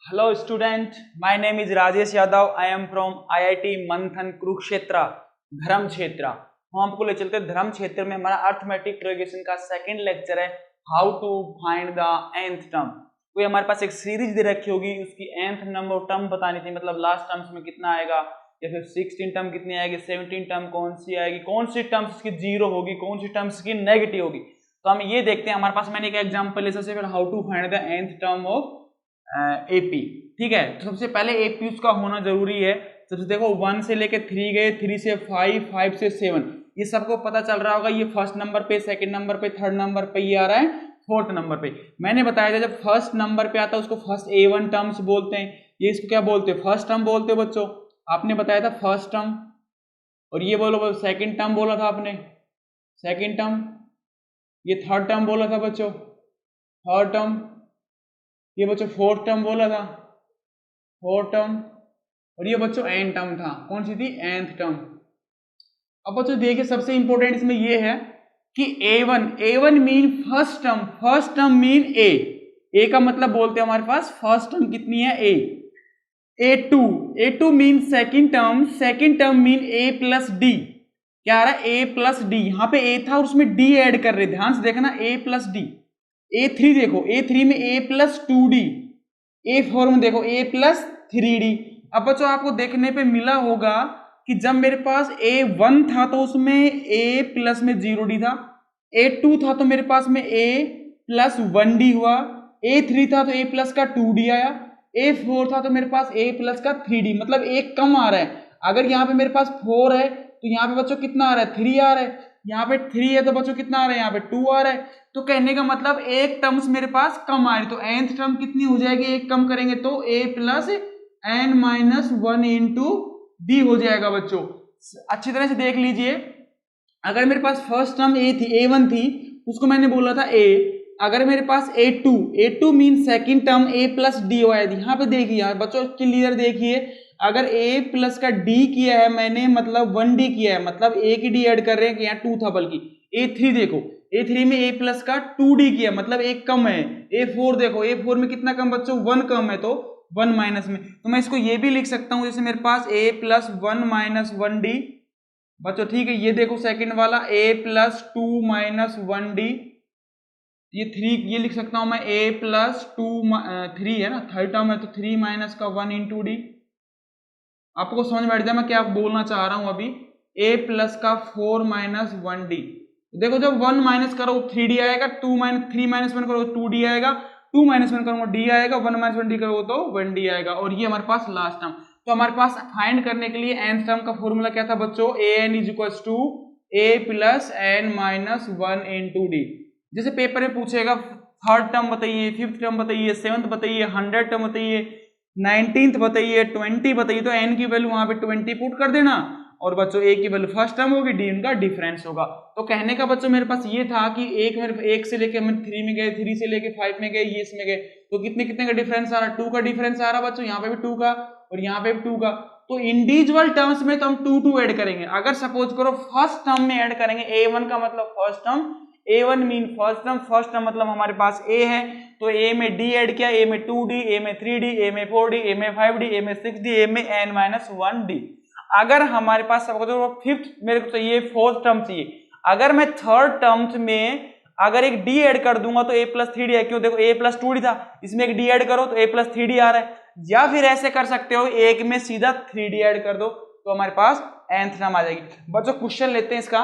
Hello student, my name is Rajesh Yadav. I am from IIT मंथन कुरुक्षेत्र धर्म क्षेत्र। हम आपको ले चलते हैं धर्म क्षेत्र में। हमारा अर्थमेटिक प्रोग्रेशन का सेकंड लेक्चर है how to find the nth term. कोई हमारे पास एक सीरीज दे रखी होगी, उसकी nth नंबर टर्म बतानी थी, मतलब लास्ट टर्म्स में कितना आएगा, या फिर 16 टर्म कितनी आएगी, 17 टर्म कौन सी आएगी, कौन सी टर्म्स की जीरो होगी, कौन सी टर्म्स की नेगेटिव होगी। तो हम ये देखते हैं। हमारे पास मैंने एक एग्जाम्पल है, सबसे पहले how to find the nth term of AP. ठीक है, तो सबसे पहले एपी उसका होना जरूरी है। सबसे देखो 1 से लेके 3 गए, 3 से 5, 5 से 7, ये सबको पता चल रहा होगा। ये फर्स्ट नंबर पे, सेकंड नंबर पे, थर्ड नंबर पे, ये आ रहा है फोर्थ नंबर पे। मैंने बताया था जब फर्स्ट नंबर पे आता है उसको फर्स्ट A1 टर्म्स बोलते हैं। ये इसको क्या बोलते हैं? फर्स्ट टर्म बोलते हो बच्चों। आपने बताया था फर्स्ट टर्म, और ये बोलो सेकंड टर्म बोला था आपने, सेकंड टर्म। ये थर्ड टर्म बोला था बच्चों, थर्ड टर्म। ये बच्चों फोर्थ टर्म बोला था, फोर्थ टर्म। और ये बच्चों एन टर्म था। कौन सी थी? nth term. अब बच्चों देखिए सबसे इंपॉर्टेंट इसमें ये है कि A1 mean first term, first term mean a का मतलब बोलते हैं हमारे पास फर्स्ट टर्म कितनी है? A2 mean second term, second term mean A plus D. क्या आ रहा है? A plus D. यहाँ पे A था और उसमें D ऐड कर रहे, ध्यान से देखना, A प्लस डी। A3 देखो, A3 में A प्लस 2D, A4 में देखो A प्लस 3D। अब बच्चों आपको देखने पे मिला होगा कि जब मेरे पास A1 था तो उसमें A प्लस में 0D था, A2 था तो मेरे पास में A प्लस 1D हुआ, A3 था तो A प्लस का 2D आया, A4 था तो मेरे पास A प्लस का 3D, मतलब एक कम आ रहा है। अगर यहाँ पे मेरे पास 4 है तो यहाँ पे बच्चों कितना आ रहा है? 3 आ रहा है। यहाँ पे 3 है तो बच्चों कितना आ रहा है? यहाँ पे 2 आ रहा है। तो कहने का मतलब एक टर्म्स मेरे पास कम आ रही, तो nth टर्म कितनी हो जाएगी? एक कम करेंगे तो a plus n minus 1 into D हो जाएगा। बच्चों अच्छी तरह से देख लीजिए, अगर मेरे पास फर्स्ट टर्म A1 थी, उसको मैंने बोला था a। अगर मेरे पास A2 mean second term A plus D हो आया। यहाँ पे देखिए बच्चों क्लियर देखिए, अगर A प्लस का D किया है मैंने, मतलब 1D किया है, मतलब एक ही D ऐड कर रहे हैं कि यहाँ 2 था, बल्कि A3 देखो, A3 में A प्लस का 2D किया, मतलब एक कम है। A4 देखो, A4 में कितना कम बच्चों? 1 कम है, तो 1 माइनस में। तो मैं इसको ये भी लिख सकता हूँ, जैसे मेरे पास A प्लस 1 माइनस 1D बच्चों। ठीक है, ये देखो सेकंड वाला A प्लस 2 माइनस 1D, ये 3, ये लिख सकता हूं मैं A प्लस 2 3 है ना, थर्ड टर्म है, तो 3 माइनस का 1 इंटू डी। आपको समझ में बैठ जाए मैं क्या बोलना चाह रहा हूं अभी। A प्लस का 4 माइनस 1D, देखो जब 1 माइनस करो 3D आएगा, 3 माइनस 1 करो 2D आएगा, 2 माइनस 1 करूंगा D आएगा, 1 माइनस 1D करो तो 1D आएगा। और ये हमारे पास लास्ट टर्म। तो हमारे पास फाइंड करने के लिए nth टर्म का फॉर्मूला क्या था बच्चों? an is equal to A plus n minus 1 into d. जैसे पेपर में पूछेगा थर्ड टर्म बताइए, फिफ्थ टर्म बताइए, सेवंथ बताइए, 100 टर्म बताइए, 19th बताइए, 20 बताइए, तो n की वैल्यू वहां पे 20 पुट कर देना, और बच्चों a की वैल्यू फर्स्ट टर्म होगी, d उनका डिफरेंस होगा। तो कहने का बच्चों मेरे पास ये था कि एक से लेके हम 3 में गए, 3 से लेके 5 में गए, ये इसमें गए, तो कितने कितने का डिफरेंस आ रहा? 2 का डिफरेंस आ रहा बच्चों, यहाँ पे भी 2 का और यहाँ पे भी 2 का। तो इंडिविजुअल टर्म्स में तो हम 2 ऐड करेंगे। अगर सपोज करो फर्स्ट टर्म में ऐड करेंगे, A1 का मतलब first term, A1 mean first term, first term मतलब हमारे पास A है, तो A में D ऐड किया, A में 2D, A में 3D, A में 4D, A में 5D, A में 6D, A में n माइनस 1D। अगर हमारे पास सबको फिफ्थ मेरे को चाहिए, फोर्थ टर्म चाहिए, अगर मैं थर्ड टर्म में अगर एक D ऐड कर दूंगा तो A प्लस 3D है। क्यों? देखो A प्लस 2D था, इसमें एक D ऐड करो तो A प्लस 3D आ रहा है। या फिर ऐसे कर सकते हो, एक में सीधा 3D ऐड कर दो तो हमारे पास nth टर्म आ जाएगी। बच्चों क्वेश्चन लेते हैं इसका,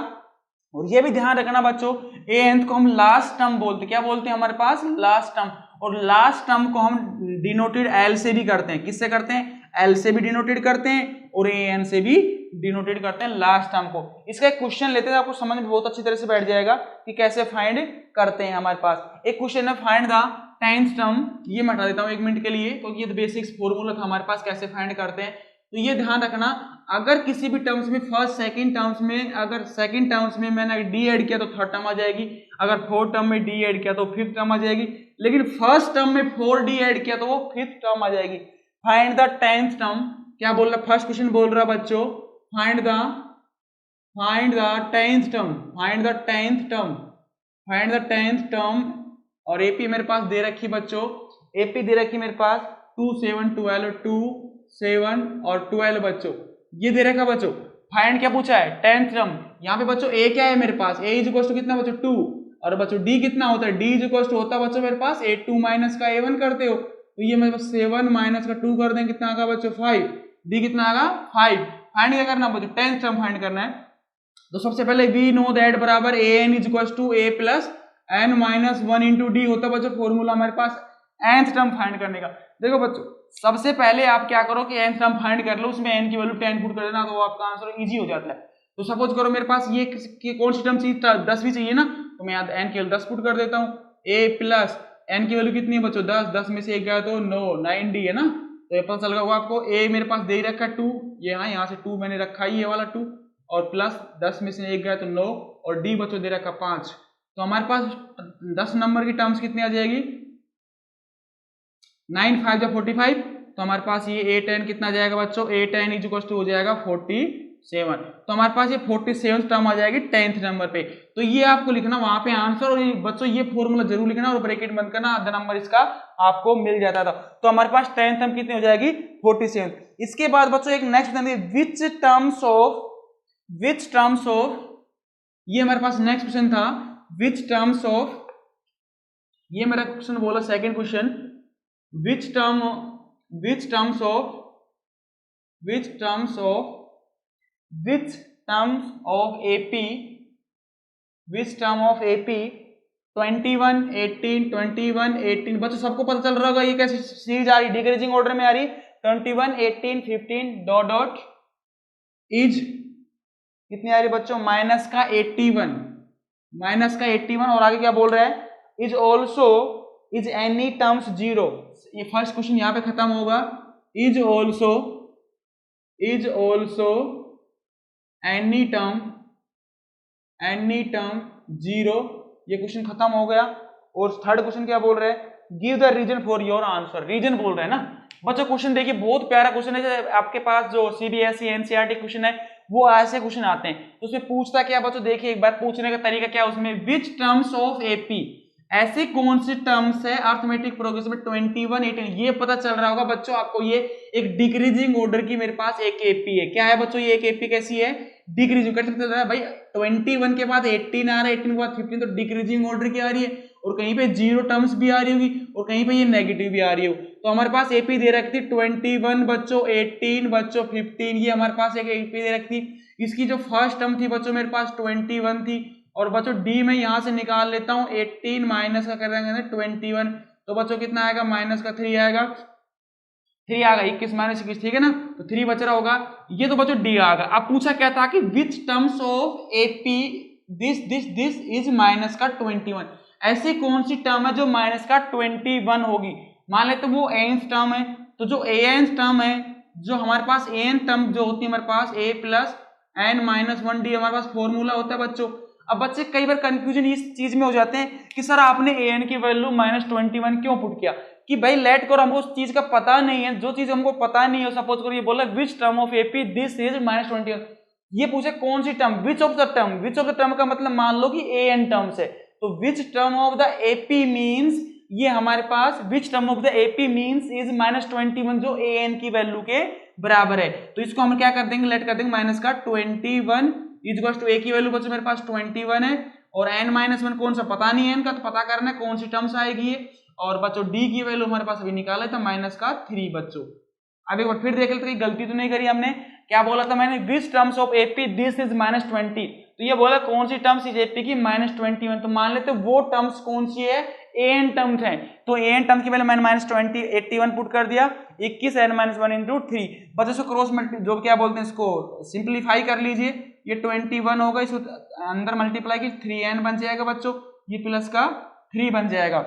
और ये भी ध्यान रखना बच्चों, nth को हम लास्ट टर्म बोलते हैं। क्या बोलते हैं हमारे पास? Last term. और लास्ट टर्म को हम डिनोटेड L से भी करते हैं। किससे करते हैं? L से भी डिनोटेड करते हैं और an से भी डिनोटेड करते हैं लास्ट टर्म को। इसका एक क्वेश्चन लेते हैं, आपको समझ में बहुत अच्छी तरह से बैठ जाएगा कि कैसे फाइंड करते हैं। हमारे पास एक क्वेश्चन है, फाइंड द 10th टर्म। ये मैं हटा देता हूं 1 मिनट के लिए, क्योंकि ये बेसिक्स फॉर्मूला था हमारे पास कैसे फाइंड करते हैं। तो ये ध्यान रखना, अगर किसी भी टर्म्स में फर्स्ट सेकंड टर्म्स में, अगर सेकंड टर्म्स में मैंने डी ऐड किया तो थर्ड टर्म आ जाएगी, अगर फोर्थ टर्म में डी ऐड किया तो फिफ्थ टर्म आ जाएगी, लेकिन फर्स्ट टर्म में 4D ऐड किया तो वो फिफ्थ टर्म आ जाएगी। Find the 10th term. क्या बोल रहा? फर्स्ट क्वेश्चन बोल रहा बच्चों, find the 10th term, find the 10th term, find the 10th term. और एपी मेरे पास दे रखी बच्चों, एपी दे रखी मेरे पास 2 7 12 2 7 और 12 बच्चों, ये दे रखा बच्चों। फाइंड क्या पूछा है, 10th टर्म। यहाँ पे बच्चों a क्या है मेरे पास, a इज इक्वल टू कितना बच्चों 2, और बच्चों d कितना होता है, d इज इक्वल टू होता है बच्चों मेरे पास a2 माइनस का a1 करते हो, तो ये मेरे पास 7 माइनस का 2 कर देंगे, कितना आगा बच्चों 5, d कितना आगा 5। फाइंड क्या करना बच्चों, 10th टर्म फाइंड करना है। तो सबसे पहले वी नो दैट बराबर an is equal to a plus n minus 1 into d होता है बच्चों फॉर्मूला हमारे पास nth टर्म फाइंड करने का। देखो बच्चों सबसे पहले आप क्या करो कि nth टर्म फाइंड कर लो, उसमें n की वैल्यू 10 पुट कर देना, तो आपका आंसर इजी हो जाता है। तो सपोज करो मेरे पास ये कौन सी टर्म चाहिए, 10 भी चाहिए ना, तो मैं यहाँ n केवल 10 पुट कर देता हूँ, a प्लस n की वैल्यू कितनी है बच्चों 10, 10 में से 1 गया तो 9, 9d है ना, तो ये पता चल गया आपको। a मेरे पास दे ही रखा है 2, ये यहाँ से 2 मैंने रखा ही ये वाला 2, और प्लस 10 में से 1 गया तो 9, और d बच्चों दे रखा 5। तो हमारे पास 10 नंबर की टर्म्स कितनी आ जाएगी, 9 5 45, तो हमारे पास ये a10 कितना आ जाएगा बच्चों, a10 इज इक्वल टू हो जाएगा 47। तो हमारे पास ये 47 टर्म आ जाएगी 10th नंबर पे। तो ये आपको लिखना वहां पे आंसर, और ये बच्चों ये फॉर्मूला जरूर लिखना और ब्रैकेट बंद करना, आधा नंबर इसका आपको मिल जाता था। तो हमारे पास 10th टर्म कितनी हो जाएगी 47। इसके बाद बच्चों एक next question, which terms of, ये हमारे पास नेक्स्ट क्वेश्चन था, विच टर्म्स ऑफ, ये मेरा क्वेश्चन बोला second question, which terms of AP 21 18 21 18 बच्चों सबको पता चल रहा होगा ये कैसे सीरीज आ रही, डिक्रीजिंग ऑर्डर में आ रही, 21 18 15 डॉट डॉट इज कितनी आ रही बच्चों माइनस का 81, और आगे क्या बोल रहा है, is also is any terms 0, ये फर्स्ट क्वेश्चन यहाँ पे खत्म होगा, इज ऑल्सो एनी टर्म 0, ये क्वेश्चन खत्म हो गया। और थर्ड क्वेश्चन क्या बोल रहे हैं, give the reason for your answer, reason बोल रहे हैं ना बच्चों। क्वेश्चन देखिए बहुत प्यारा क्वेश्चन है, आपके पास जो सीबीएसई एनसीईआरटी क्वेश्चन है वो ऐसे क्वेश्चन आते हैं, तो उसमें पूछता क्या बच्चों, देखिए एक बार पूछने का तरीका क्या है उसमें, विच टर्म्स ऑफ एपी, ऐसे कौन सी टर्म्स है अर्थमेटिक प्रोग्रेशन में 21 18, ये पता चल रहा होगा बच्चों आपको, ये एक डिक्रीजिंग ऑर्डर की मेरे पास एक एपी है। क्या है बच्चों ये एक एपी कैसी है, डिक्रीजिंग, कैसे पता चल रहा है भाई, 21 के बाद 18 आ रहा है, 18 के बाद 15, तो डिक्रीजिंग ऑर्डर की आ रही है, और कहीं पे 0 टर्म्स भी आ रही होगी, और कहीं पे ये नेगेटिव भी आ रही हो। तो हमारे पास एपी दे रखी थी 21 बच्चों 18 बच्चों 15, ये हमारे पास एक एपी दे रखी थी। इसकी जो फर्स्ट टर्म थी बच्चों मेरे पास 21 थी, और बच्चों डी में यहां से निकाल लेता हूं 18 माइनस का कर देंगे 21, तो बच्चों कितना आएगा माइनस का 3 आएगा, 3 आएगा 21 माइनस 21, ठीक है ना, तो 3 बच रहा होगा, ये तो बच्चों डी आएगा। अब पूछा क्या था कि which terms of AP this is minus का 21, ऐसी कौन सी टर्म है जो माइनस का 21 होगी। मान लेते तो वो एन टर्म है, तो जो एन टर्म है, जो हमारे पास एन टर्म जो होती है हमारे पास a plus n minus 1d हमारे पास फॉर्मूला होता है बच्चों। अब बच्चे कई बार कंफ्यूजन इस चीज में हो जाते हैं कि सर आपने an की वैल्यू -21 क्यों पुट किया, कि भाई लेट करो हमको उस चीज का पता नहीं है, जो चीज हमको पता नहीं है, सपोज करो ये बोला which term of AP this is -21, ये पूछे कौन सी term, which of the term, which of the term का मतलब मान लो कि an टर्म्स है, तो which term of the AP means, ये हमारे पास which term of the AP means is -21 जो an की वैल्यू के बराबर है। तो इसको हम क्या कर देंगे, लेट कर देंगे माइनस का 21 इक्वल टू a की वैल्यू बच्चों मेरे पास 21 है, और n-1 कौन सा पता नहीं है n का, तो पता करना है कौन सी टर्म्स आएगी, और बच्चों d की वैल्यू हमारे पास अभी निकाला था माइनस का 3 बच्चों। अब एक बार फिर देख लेते हैं, गलती तो नहीं करी हमने, क्या बोला था मैंने, which terms of AP this is -20, तो ये बोला कौन सी टर्म्स इज एपी की -21, तो मान लेते वो टर्म्स कौन सी है, an टर्म्स है, तो an टर्म की वैल्यू मैंने -81 पुट कर दिया, 21 n-1 इंटू 3, बस इसको क्रॉस जो क्या बोलते हैं इसको सिंप्लीफाई कर लीजिए, ये 21 होगा, इसको अंदर मल्टीप्लाई की 3n बन जाएगा बच्चों, ये प्लस का 3 बन जाएगा,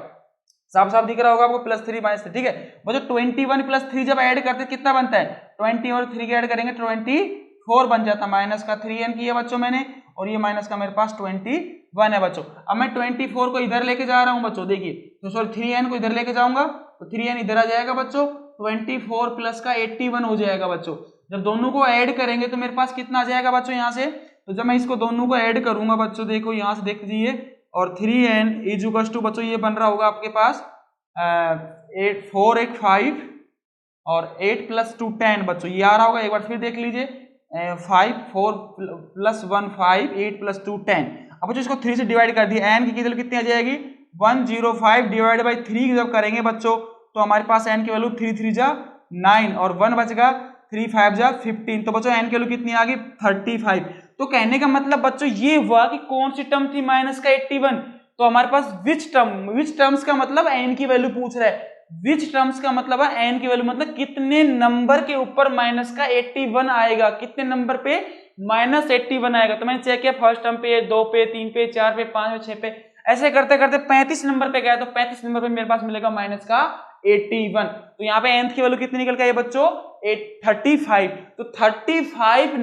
साफ साफ दिख रहा होगा आपको, +3 -3, ठीक है बच्चों। 21 + 3 जब ऐड करते कितना बनता है, 20 और 3 के ऐड करेंगे 24 बन जाता, माइनस का 3n किया बच्चों मैंने, और ये माइनस का मेरे पास 21 है बच्चों। अब मैं 24 को इधर लेके जा रहा हूं बच्चों, देखिए तो सॉरी 3n को इधर लेके जाऊंगा, तो 3n इधर आ जाएगा बच्चों, 24 प्लस का 81 हो जाएगा बच्चों। जब दोनों को ऐड करेंगे तो मेरे पास कितना आ जाएगा बच्चों यहाँ से, तो जब मैं इसको दोनों को ऐड करूंगा बच्चों, देखो यहाँ से देख लीजिए, और 3n इज इक्वल टू बच्चों ये बन रहा होगा आपके पास 4 1 5 और 8 + 2 10 बच्चों, ये आ रहा होगा, एक बार फिर देख लीजिए। 5 4 + 1 5 8 + 2 10। अब बच्चों इसको 3 से डिवाइड कर दिया, n की वैल्यू कितनी आ जाएगी 105 डिवाइड बाई 3 जब करेंगे बच्चों तो हमारे पास n की वैल्यू 3 3 जा 9 और 1 बचेगा 3 5 जा 15। तो बच्चों n की वैल्यू कितनी आ गई 35। तो कहने का मतलब बच्चों ये हुआ कि कौन सी टर्म थी माइनस का 81। तो हमारे पास विच टर्म्स का मतलब n की वैल्यू पूछ रहा है। विच टर्म्स का मतलब है n की वैल्यू, मतलब कितने नंबर के ऊपर माइनस का 81 आएगा, कितने नंबर पे माइनस 81 आएगा। तो मैंने चेक किया फर्स्ट टर्म पे, 2 पे, 3 पे, 4 पे, 5 पे, 6 पे, ऐसे करते करते 35 नंबर पे गया। तो 35 नंबर पे मेरे पास मिलेगा माइनस का 81। तो यहाँ पे nth की वैल्यू कितनी निकल के आई बच्चों 35। तो 35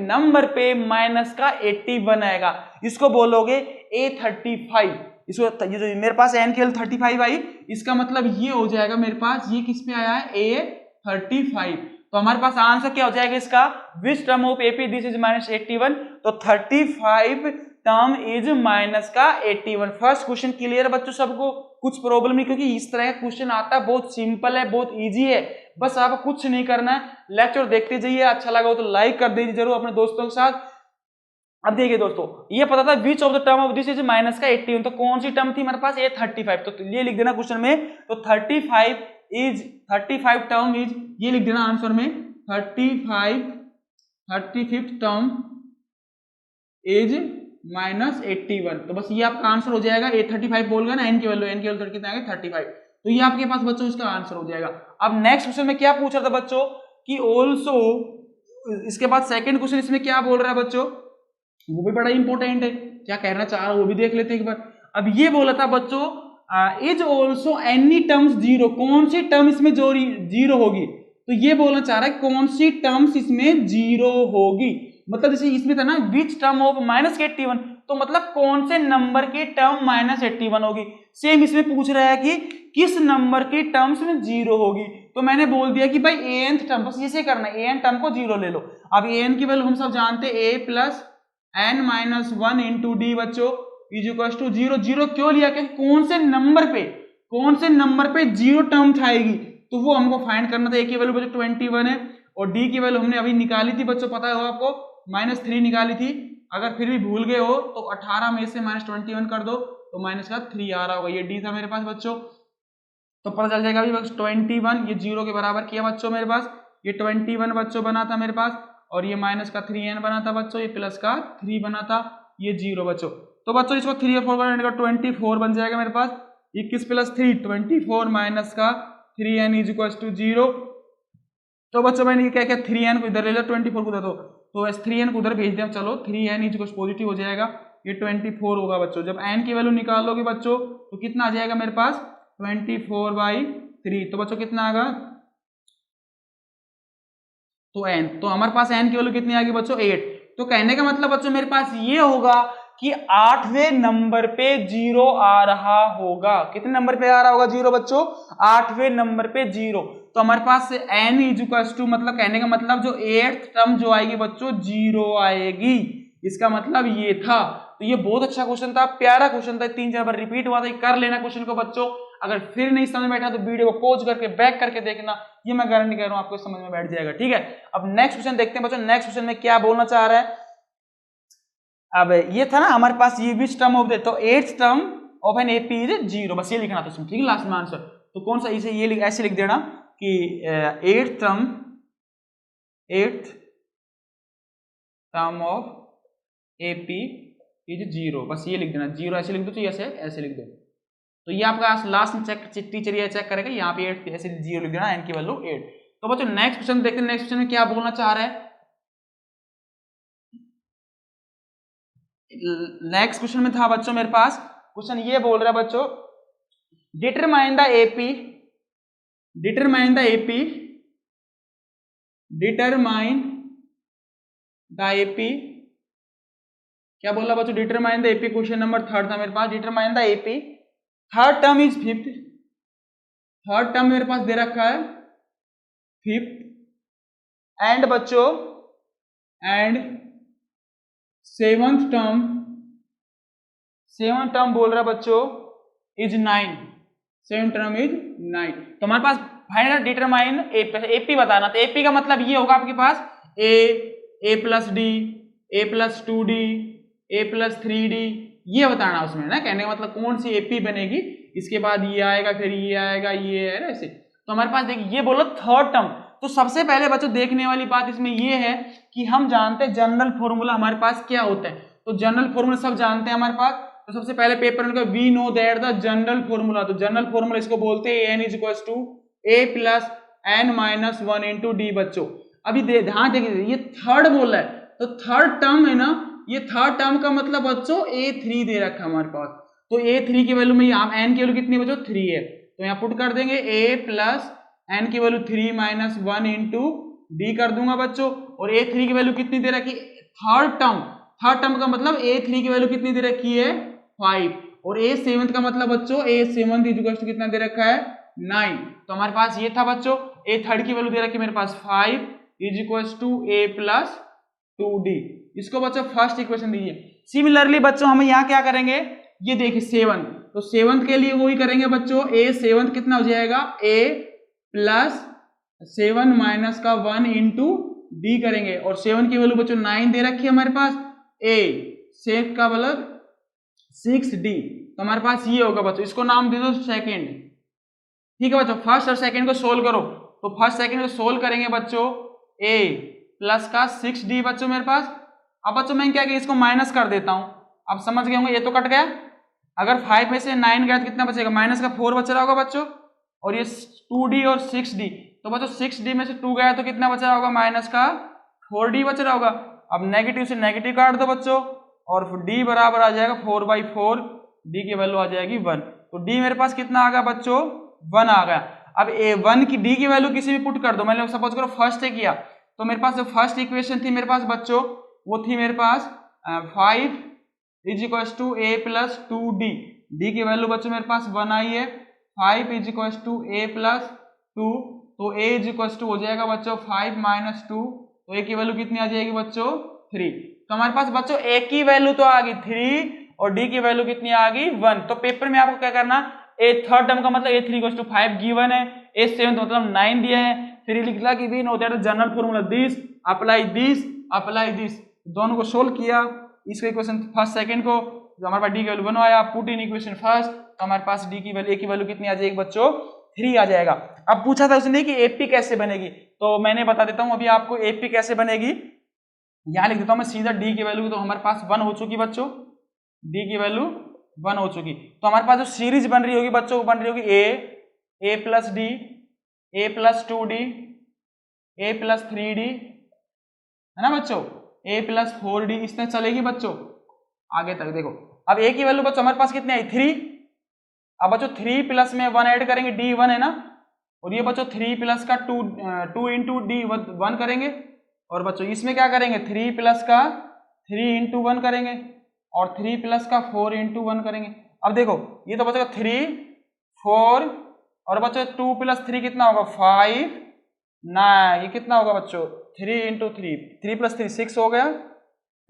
नंबर पे माइनस का 81 आएगा, इसको बोलोगे A35। इसको ये जो मेरे पास n की वैल्यू 35 आई, इसका मतलब ये हो जाएगा मेरे पास, ये किस पे आया है A35। तो हमारे पास आंसर क्या हो जाएगा इसका, विच term of AP this is minus 81। तो 35 टर्म इज माइनस का 81। फर्स्ट क्वेश्चन क्लियर बच्चों सबको, कुछ प्रॉब्लम नहीं, क्योंकि इस तरह का क्वेश्चन आता है, बहुत सिंपल है, बहुत इजी है, बस आपको कुछ नहीं करना है। लेक्चर देखते जाइए, अच्छा लगा हो तो लाइक कर दीजिए जरूर अपने दोस्तों के साथ। अब देखिए दोस्तों, ये पता था विच of the term of this is minus का 81, तो कौन सी टर्म थी हमारे पास A35। तो ये लिख देना क्वेश्चन में। तो 35 टर्म इज, ये लिख देना आंसर में 35 टर्म इज माइनस 81। तो बस ये आपका आंसर हो जाएगा। A35 बोल गया ना, n की वैल्यू कितना आएगा 35। तो ये आपके पास बच्चों इसका आंसर हो जाएगा। अब नेक्स्ट क्वेश्चन में क्या पूछ रहा था बच्चों कि ऑल्सो, इसके बाद सेकंड क्वेश्चन इसमें क्या बोल रहा है बच्चों, वो भी बड़ा इंपॉर्टेंट है, क्या कहना चाह रहा है वो भी देख लेते हैं एक बार। अब ये बोला था बच्चों is also any terms zero, कौन सी टर्म इसमें जो जीरो होगी। तो ये बोलना चाह रहा है कौन सी टर्म्स इसमें जीरो होगी, मतलब जैसे इसमें था ना विच टर्म ऑफ माइनस 81, तो मतलब कौन से नंबर की टर्म माइनस 81 होगी। सेम इसमें पूछ रहा है कि किस नंबर की टर्म्स में जीरो होगी। तो मैंने बोल दिया कि भाई an टर्म, बस इसे करना है, an टर्म को जीरो ले लो। अब an की वैल्यू हम सब जानते हैं a plus n-1 into d बच्चों इज इक्वल टू 0। 0 क्यों लिया, क्योंकि कौन से नंबर पे जीरो टर्म आएगी, तो वो हमको फाइंड करना था। a की वैल्यू बच्चों 21 है और d की वैल्यू हमने अभी निकाली थी बच्चों, पता है आपको -3 निकाली थी। अगर फिर भी भूल गए हो तो 18 में से -21 कर दो तो माइनस का 3 आ रहा होगा, ये d था मेरे पास बच्चों। तो पता चल जाएगा अभी बस 21 ये 0 के बराबर किया बच्चों मेरे पास, ये 21 बच्चों बना था मेरे पास, और ये माइनस का 3n बना था बच्चों, ये प्लस का 3 बना था, ये 0 बच्चों। तो बच्चों इसको 3 और 4 का 24 बन जाएगा मेरे पास, 21 + 3 24 माइनस का 3n इज इक्वल टू 0। तो बच्चों मैंने क्या किया 3n को इधर ले लिया, 24 को उधर, तो 3n को उधर भेज दिया, चलो 3n इज इक्वल पॉजिटिव हो जाएगा, ये 24 होगा बच्चों। जब n की वैल्यू निकालोगे बच्चों तो कितना आ जाएगा मेरे पास 24/3। तो बच्चों कितना आएगा, तो n, तो हमारे पास n की वैल्यू कितनी आ गई बच्चों 8। तो कहने का मतलब बच्चों मेरे पास ये होगा कि 8वें नंबर पे 0 आ रहा होगा। कितने नंबर पे आ रहा होगा 0 बच्चों, 8वें नंबर पे 0। तो हमारे पास n इज इक्वल टू, मतलब कहने का मतलब जो 8th टर्म जो आएगी बच्चों 0 आएगी, इसका मतलब ये था। तो ये बहुत अच्छा क्वेश्चन था, प्यारा क्वेश्चन था, 3-4 बार रिपीट हुआ था, कर लेना क्वेश्चन को बच्चों। अगर फिर नहीं समझ में बैठा तो वीडियो को पॉज करके बैक करके देखना, ये मैं गारंटी कर रहा हूं आपको समझ में बैठ जाएगा, ठीक है। अब नेक्स्ट क्वेश्चन देखते हैं बच्चों, नेक्स्ट क्वेश्चन में क्या बोलना चाह रहा है। अब ये था ना हमारे पास ये विच टर्म ऑफ द, तो 8th term of an AP is 0, बस ये लिखना था इसमें, ठीक है, लास्ट में आंसर। तो कौन सा, इसे ये ऐसे लिख देना कि 8th term of AP is 0, बस ये लिख देना, 0 ऐसे लिख दो, तो ऐसे लिख दो। तो ये आपका लास्ट में टीचर ये चेक करेगा, यहाँ पे 8 ऐसे 0 लिख देना, n की वैल्यू 8। तो बच्चों नेक्स्ट क्वेश्चन देखते हैं, नेक्स्ट क्वेश्चन में क्या बोलना चाह रहा है। नेक्स्ट क्वेश्चन में था बच्चों मेरे पास, क्वेश्चन ये बोल रहा है बच्चों डिटरमाइन द एपी क्या बोल रहा बच्चों, determine the AP, question number 3 था मेरे पास, determine the AP, third term is 5th, third term मेरे पास दे रखा है 5th, एंड बच्चों एंड सेवंथ टर्म बोल रहा है बच्चों इज 9, सेवंथ टर्म इज 9। तो हमारे पास फाइनल डिटरमाइन एपी बताना, तो एपी का मतलब ये होगा आपके पास ए प्लस डी, ए प्लस 2d, ए प्लस 3d, ये बताना उसमें ना, कहने का मतलब कौन सी एपी बनेगी, इसके बाद ये आएगा, फिर ये आएगा, ये है ना ऐसे। तो हमारे पास देखिए ये बोलो थर्ड टर्म। तो सबसे पहले बच्चों देखने वाली बात इसमें ये है कि हम जानते हैं जनरल फॉर्मूला हमारे पास क्या होता है। तो जनरल फॉर्मूला सब जानते हैं हमारे पास। तो सबसे पहले पेपर में we know that the general formula, तो जनरल फॉर्मूला इसको बोलते हैं n is equal to a plus n minus 1 into d. बच्चों अभी ध्यान देखिए ये थर्ड बोल रहा है, तो थर्ड टर्म है ना, ये थर्ड टर्म का मतलब बच्चों A3 दे रखा है हमारे पास। तो A3 की वैल्यू में यहाँ एन की वैल्यू कितनी बच्चों 3 है, तो यहाँ पुट कर देंगे A प्लस एन की वैल्यू 3 माइनस 1 इंटू डी कर दूंगा बच्चों। और A3 की वैल्यू कितनी दे रखी है, थर्ड टर्म का मतलब A3 की वैल्यू कितनी दे रखी है 5। और A7 का मतलब बच्चों A7 इक्वल टू कितना दे रखा है 9। तो हमारे पास ये था बच्चों, A3 की वैल्यू दे रखी है मेरे पास 5 is equal to A plus 2d। इसको बच्चों फर्स्ट इक्वेशन दीजिए। सिमिलरली बच्चों हम यहाँ क्या करेंगे, ये देखिए 7, तो 7 के लिए वही करेंगे बच्चों, A7 कितना हो जाएगा A प्लस 7 माइनस का 1 इंटू डी करेंगे। और 7 की वैल्यू बच्चों 9 दे रखी है हमारे पास, A 7 का मतलब 6d। तो हमारे पास ये होगा बच्चों, इसको नाम दे दो सेकेंड। ठीक है बच्चों, फर्स्ट और सेकेंड को सोल्व करो। तो फर्स्ट सेकेंड को सोल्व करेंगे बच्चों, A प्लस का 6d बच्चों मेरे पास। अब बच्चों मैं क्या किया, इसको माइनस कर देता हूं। अब समझ गए होंगे, ये तो कट गया, अगर 5 में से 9 गया तो कितना बचेगा, माइनस का 4 बच रहा होगा बच्चों। और ये 2d और 6d, तो बच्चों 6d में से 2 गया तो कितना बच रहा होगा, माइनस का 4d बच रहा होगा। अब नेगेटिव से नेगेटिव काट दो बच्चों, और d बराबर आ जाएगा 4/4, d की वैल्यू आ जाएगी 1। तो d मेरे पास कितना आ गया बच्चों 1 आ गया। अब A1 की d की वैल्यू किसी भी पुट कर दो, मैंने सपोज करो फर्स्ट है किया, तो मेरे पास जो फर्स्ट इक्वेशन थी मेरे पास बच्चों वो थी मेरे पास 5 is equal to A plus 2d, d की वैल्यू बच्चों मेरे पास 1 आई है। 5 is equal to A plus 2, तो A इज इक्वल टू हो जाएगा बच्चों 5 माइनस 2, तो A की वैल्यू कितनी आ जाएगी बच्चों 3। तो हमारे पास बच्चों A की वैल्यू तो आ गई 3 और D की वैल्यू कितनी आ गई 1। तो पेपर में आपको क्या करना, A थर्ड टर्म का मतलब A3 इक्वल टू 5 गिवन है, A7 मतलब 9 दिया है, फिर लिखा कि we know that general formula this apply this, दोनों को सोल्व किया, इसको इक्वेशन फर्स्ट सेकंड को, जो हमारे पास डी की वैल्यू बनवाया, पुट इन इक्वेशन फर्स्ट, तो हमारे पास डी की वैल्यू ए की वैल्यू कितनी आ जाएगी बच्चों 3 आ जाएगा। अब पूछा था उसने कि एपी कैसे बनेगी, तो मैंने बता देता हूं अभी आपको एपी कैसे बनेगी। यहां लिख देता हूं मैं सीधा डी की वैल्यू, तो हमारे पास 1 हो चुकी बच्चों, डी की वैल्यू 1 हो चुकी। तो हमारे पास जो सीरीज बन रही होगी बच्चों, बन रही होगी ए प्लस डी, ए प्लस 2d, ए प्लस 3d, है ना बच्चों, a प्लस 4d, इसमें चलेगी बच्चों आगे तक। देखो अब a की वैल्यू बच्चों हमारे पास कितनी आई 3। अब बच्चों 3 प्लस में 1 ऐड करेंगे, d 1 है ना, और ये बच्चों 3 प्लस का 2 इंटू डी 1 करेंगे। और बच्चों इसमें क्या करेंगे 3 प्लस का 3 इंटू 1 करेंगे, और 3 प्लस का 4 इंटू 1 करेंगे। अब देखो ये तो बच्चों 3 4, और बच्चों 2 प्लस 3 कितना होगा 5 9, ये कितना होगा बच्चों 3 इंटू 3 प्लस 3 6 हो गया,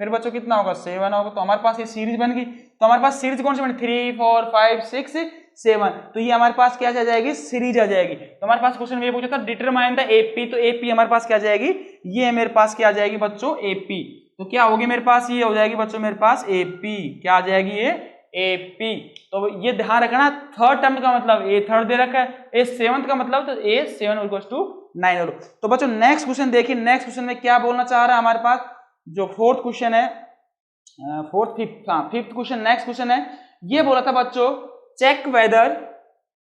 फिर बच्चों कितना होगा 7 होगा। तो हमारे पास ये सीरीज बन गई। तो हमारे पास सीरीज कौन सी बनी 3 4 5 6 7, तो ये हमारे पास क्या आ जाएगी सीरीज आ जाएगी। तो हमारे पास क्वेश्चन ये पूछा था डिटरमाइन द एपी, तो एपी हमारे पास क्या आ जाएगी, ये मेरे पास क्या आ जाएगी बच्चों एपी। तो क्या होगी मेरे पास, ये हो जाएगी बच्चों मेरे पास एपी, क्या आ जाएगी ये एपी। तो ये ध्यान रखना, थर्ड टर्म का मतलब ए थर्ड दे रखा है, ए सेवंथ का मतलब तो ए 7 इक्वल टू 9। तो बच्चों नेक्स्ट क्वेश्चन देखिए, नेक्स्ट क्वेश्चन में क्या बोलना चाह रहा है हमारे पास, जो फोर्थ क्वेश्चन है, फिफ्थ क्वेश्चन, नेक्स्ट क्वेश्चन है, ये बोला था बच्चों चेक वेदर।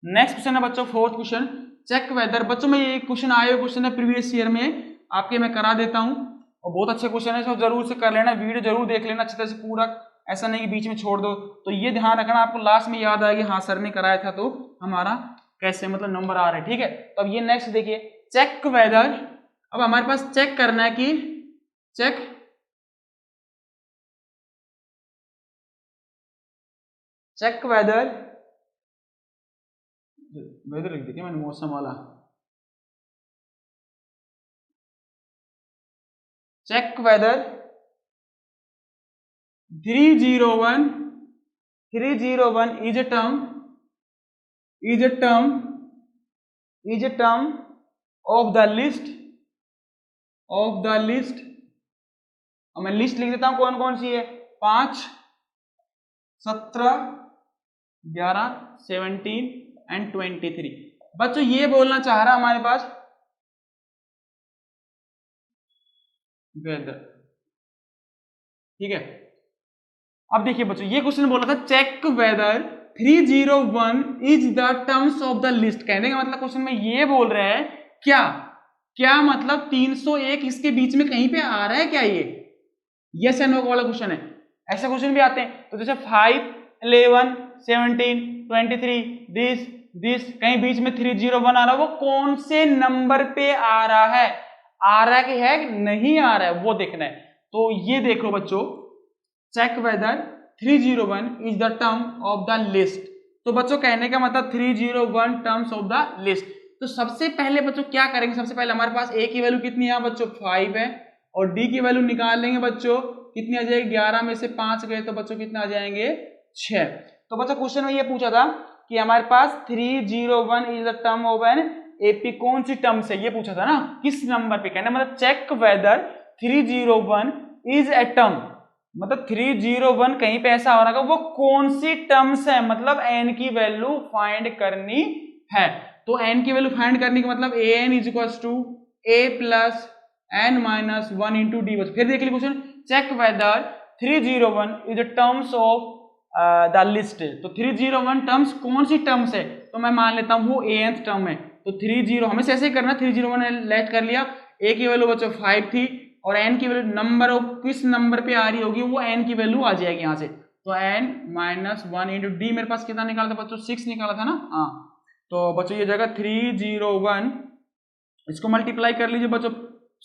नेक्स्ट क्वेश्चन है बच्चों फोर्थ क्वेश्चन, चेक वेदर। बच्चों में ये क्वेश्चन आए हुए क्वेश्चन है प्रीवियस ईयर में, आपके मैं करा देता हूं, और बहुत अच्छे क्वेश्चन है, इसको जरूर से कर लेना, वीडियो जरूर देख लेना अच्छी तरह से पूरा, ऐसा नहीं कि बीच में छोड़ दो। तो ये ध्यान रखना, आपको लास्ट में याद आएगी हाँ सर ने कराया था, तो हमारा कैसे मतलब नंबर आ रहा है, ठीक है। तो अब ये नेक्स्ट देखिए चेक वेदर। अब हमारे पास चेक करना है कि चेक वेदर लिख देखिए मैंने मौसम वाला, check whether 301 is a term is a term of the list, अब मैं लिस्ट लिख देता हूं कौन कौन सी है, 5, 17, 11, 17 एंड 23। बच्चों ये बोलना चाह रहा हमारे पास वेदर, ठीक है। अब देखिए बच्चों ये क्वेश्चन बोला था check whether 301 is the terms of the list. कहने का मतलब क्वेश्चन में ये बोल रहे हैं क्या मतलब 301 इसके बीच में कहीं पे आ रहा है क्या, ये यस या नो वाला क्वेश्चन है। ऐसे क्वेश्चन भी आते हैं, तो जैसे 5, 11, 17, 23 दिस कहीं बीच में 301 आ रहा है, वो कौन से नंबर पे आ रहा है, कि है नहीं आ रहा है वो देखना है। तो ये देखो बच्चों, check whether 301 is the term of the list. तो बच्चों कहने का मतलब 301 टर्म्स ऑफ द लिस्ट। तो सबसे पहले बच्चों क्या करेंगे, सबसे पहले हमारे पास ए की वैल्यू कितनी है बच्चों 5 है, और डी की वैल्यू निकाल लेंगे बच्चों, कितनी आ जाएगी 11 में से 5 गए तो बच्चों कितना आ जाएंगे 6। तो बच्चों क्वेश्चन में ये पूछा था कि हमारे पास 301 is the term of an AP, कौन सी टर्म से, ये पूछा था ना, किस नंबर पे, कहना मतलब check whether 301 is a term, मतलब 301 कहीं पे ऐसा हो रहा है वो कौन सी टर्म्स है, मतलब एन की वैल्यू फाइंड करनी है। तो एन की वैल्यू फाइंड करने का मतलब a n is equal to a plus n minus 1 into d. फिर देख लीजिए question, check whether 301 is the terms of the list. तो 301 टर्म्स कौन सी टर्म्स है, तो मैं मान लेता हूं वो एनथ टर्म है। तो 30 हमें ऐसे ही करना, 301 लेट कर लिया, ए की वैल्यू बच्चों 5 थी और एन की वैल्यू नंबर ऑफ किस नंबर पे आ रही होगी वो एन की वैल्यू आ जाएगी यहाँ से। तो एन माइनस 1 इंटू डी, मेरे पास कितना निकाला था बच्चों 6 निकाला था ना, हाँ। तो बच्चों ये जगह 301, इसको मल्टीप्लाई कर लीजिए बच्चों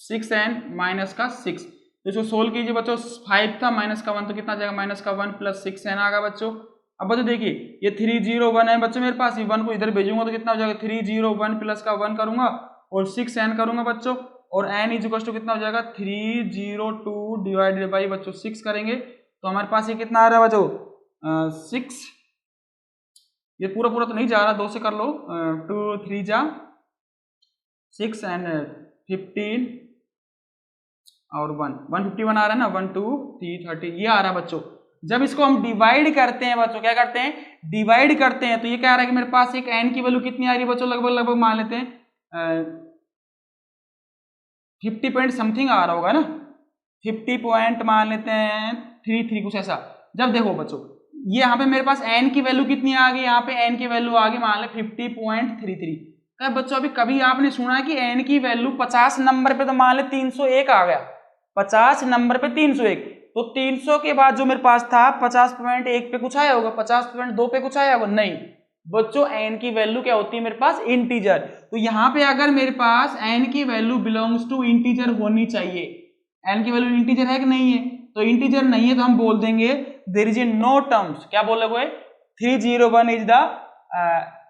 6 एन माइनस का 6, तो इसको सोल्व कीजिए बच्चों, 5 था माइनस का 1 तो कितना जाएगा माइनस का 1 प्लस 6 एन आएगा बच्चों। अब बच्चों देखिए ये 301 है बच्चों मेरे पास, ये 1 को इधर भेजूंगा तो कितना हो जाएगा 301 प्लस का 1 करूंगा और 6 एन करूंगा बच्चों, और एन इज इक्वल टू कितना हो जाएगा 302 डिवाइडेड बाई बच्चों 6 करेंगे तो हमारे पास ये कितना आ रहा है बच्चों 6, ये पूरा पूरा तो नहीं जा रहा, 2 से कर लो, 2 3 जा 6 एंड 15 और 151 आ रहा है ना, 1 2 3 30 ये आ रहा है बच्चों। जब इसको हम डिवाइड करते हैं बच्चों, क्या करते हैं डिवाइड करते हैं, तो ये क्या आ रहा है कि मेरे पास एक एन की वैल्यू कितनी आ रही है बच्चों, लगभग मान लेते हैं 50 पॉइंट समथिंग आ रहा होगा ना, 50 पॉइंट मान लेते हैं 33 कुछ ऐसा। जब देखो बच्चों ये यहाँ पे मेरे पास एन की वैल्यू कितनी आ गई, यहाँ पे एन की वैल्यू आ गई मान ले 50.33। क्या बच्चों अभी कभी आपने सुना है कि एन की वैल्यू 50 नंबर पे तो मान ले 301 आ गया, 50 नंबर पे 301, तो 300 के बाद जो मेरे पास था 50.1 पे कुछ आया होगा, 50.2 पे कुछ आया होगा, नहीं बच्चों एन की वैल्यू क्या होती है मेरे पास इंटीजर। तो यहाँ पे अगर मेरे पास एन की वैल्यू बिलोंग्स टू इंटीजर होनी चाहिए, एन की वैल्यू इंटीजर है कि नहीं है, तो इंटीजर नहीं है तो हम बोल देंगे there is a no terms, क्या बोल रहे 301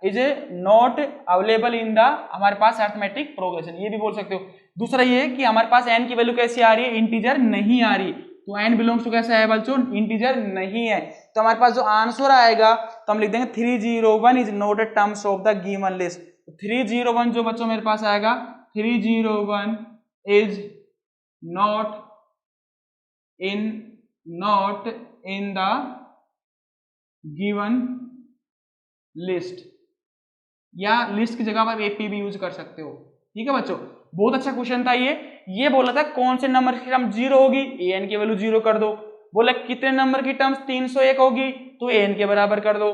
is not available in the हमारे पास अरिथमेटिक प्रोग्रेशन, ये भी बोल सकते हो। दूसरा ये कि हमारे पास एन की वैल्यू कैसी आ रही है, इंटीजर नहीं आ रही, तो एन बिलोंग्स टू कैसा है बच्चों इंटीजर नहीं है। तो हमारे पास जो आंसर आएगा तो हम लिख देंगे 301 is not a terms of the given list. 301 जो बच्चों मेरे पास आएगा 301 is not in the given list, या लिस्ट की जगह पर एपी भी यूज कर सकते हो, ठीक है बच्चों। बहुत अच्छा क्वेश्चन था ये बोला था कौन से नंबर की टर्म 0 होगी, एन की वैल्यू 0 कर दो, बोला कितने नंबर की टर्म्स 301 होगी तो एन के बराबर कर दो,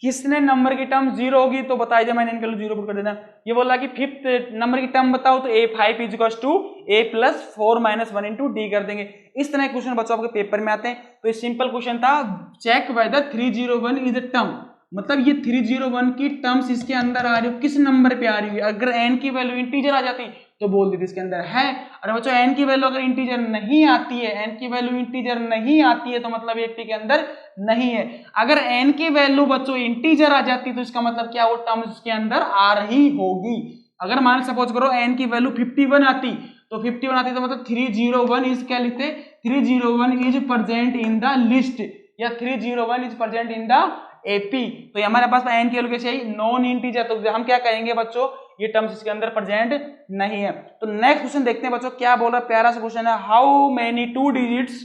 किसने नंबर की टर्म 0 होगी तो बताइए जब मैंने इनके लिए 0 कर देना। ये बोला कि 5th नंबर की टर्म बताओ तो a5 is equal to a plus 4 minus 1 into d कर देंगे। इस तरह के क्वेश्चन बच्चों आपके पेपर में आते हैं। तो ये सिंपल क्वेश्चन था, check whether 301 is a term, मतलब ये 301 की टर्म्स इसके अंदर आ रही हो, किस नंबर पे आ रही है। अगर n की वैल्यू इंटीजर आ जाती तो बोल देती इसके अंदर है, और बच्चों n की वैल्यू अगर इंटीजर नहीं आती है, n की वैल्यू इंटीजर नहीं आती है तो मतलब एपी के अंदर नहीं है। अगर n की वैल्यू बच्चों इंटीजर आ जाती तो इसका मतलब क्या वो टर्म उसके अंदर आ रही होगी। अगर मान सपोज करो n की वैल्यू 51 आती तो 51 आती तो मतलब 301 इज क्या लिखते, 301 is present in the list या 301 is present in the AP, तो ये हमारे पास n की वैल्यू कैसे आई, नॉन इंटीजर, तो हम क्या कहेंगे बच्चों, ये टर्म्स इसके अंदर प्रेजेंट नहीं है। तो नेक्स्ट क्वेश्चन देखते हैं बच्चों क्या बोल रहा है, प्यारा सा क्वेश्चन है, how many 2 digits,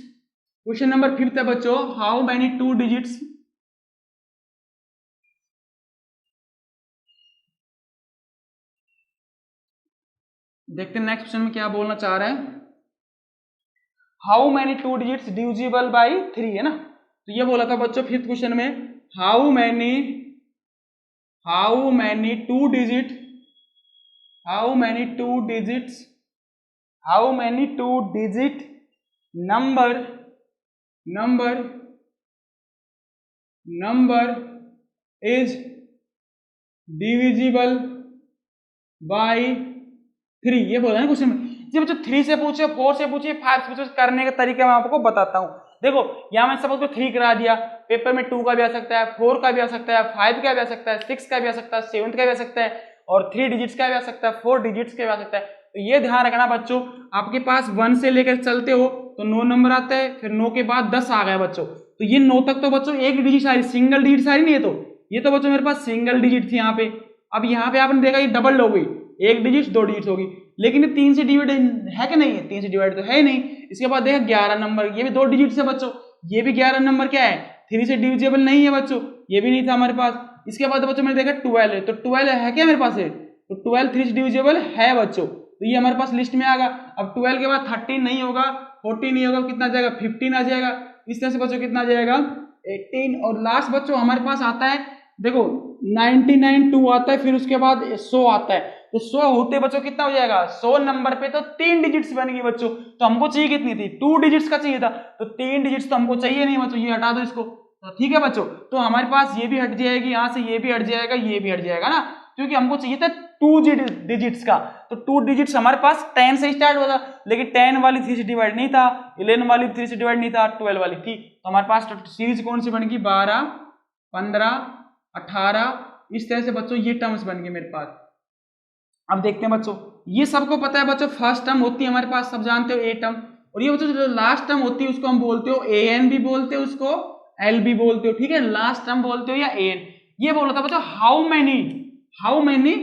question number 5 है बच्चों, हाउ मेनी 2 डिजिट्स, देखते हैं नेक्स्ट क्वेश्चन में क्या बोलना चाह रहे हैं, how many 2 digits divisible by 3 है ना, तो ये बोला था बच्चों 5th क्वेश्चन में, how many 2 digit, how many 2 digits, how many 2 digit number is divisible by 3, ये बोला ना क्वेश्चन में। जी बच्चों 3 से पूछे, 4 से पूछे, 5 से पूछे, करने का तरीका मैं आपको बताता हूँ। देखो यहाँ मैंने सपोज को 3 करा दिया, पेपर में 2 का भी आ सकता है, 4 का भी आ सकता है, 5 का भी आ सकता है, 6 का भी आ सकता है, 7 का भी आ सकता है, और 3 डिजिट्स का भी आ सकता है, 4 डिजिट्स का भी आ सकता है। तो ये ध्यान रखना बच्चों, आपके पास 1 से लेकर चलते हो तो 9 नंबर आता है, फिर 9 के बाद 10 आ गया बच्चों, तो ये 9 तक तो बच्चों एक डिजिट सारी, सिंगल डिजिट सारी नहीं है, तो ये तो बच्चों मेरे पास सिंगल डिजिट थी यहाँ पे। अब यहाँ पे आपने देखा ये डबल हो गई, एक डिजिट 2 डिजिट होगी, लेकिन ये 3 से डिवाइड है कि नहीं है, 3 से डिवाइड तो है ही नहीं। इसके बाद देखा 11 नंबर, ये भी 2 डिजिट से बच्चों, ये भी 11 नंबर क्या है, 3 से डिविजिबल नहीं है बच्चों, ये भी नहीं था हमारे पास। इसके बाद बच्चों मैंने देखा 12 है, तो 12 है क्या मेरे पास है, तो 12 3 से डिविजिबल है बच्चों, तो ये हमारे पास लिस्ट में आ गया। अब 12 के बाद 13 नहीं होगा, 14 नहीं होगा, कितना आ जाएगा, 15 आ जाएगा। इस तरह से बच्चों कितना आ जाएगा, 18, और लास्ट बच्चों हमारे पास आता है देखो 99 2 आता है, फिर उसके बाद 100 आता है, तो 100 होते बच्चों कितना हो जाएगा, 100 नंबर पे तो 3 डिजिट्स बन गई बच्चों। तो हमको चाहिए कितनी थी, 2 डिजिट्स का चाहिए था, तो 3 डिजिट्स तो हमको चाहिए नहीं बच्चों, ये हटा दो इसको, तो ठीक है बच्चों। तो हमारे पास ये भी हट जाएगी, यहाँ से ये भी हट जाएगा, ये भी हट जाएगा ना, क्योंकि हमको चाहिए था 2 डिजिट्स का, तो 2 डिजिट्स हमारे पास 10 से स्टार्ट हुआ था, लेकिन 10 वाली 3 से डिवाइड नहीं था, 11 वाली 3 से डिवाइड नहीं था, 12 वाली थी, तो हमारे पास सीरीज कौन सी बन गई, 12 15 18, इस तरह से बच्चों ये टर्म्स बन गए मेरे पास। अब देखते हैं बच्चों, ये सबको पता है बच्चों, फर्स्ट टर्म होती है हमारे पास, सब जानते हो ए टर्म, और ये बच्चों जो लास्ट टर्म होती है उसको हम बोलते हो ए एन भी बोलते हो, उसको एल भी बोलते हो, ठीक है, लास्ट टर्म बोलते हो या ए एन। ये बोला था बच्चों how many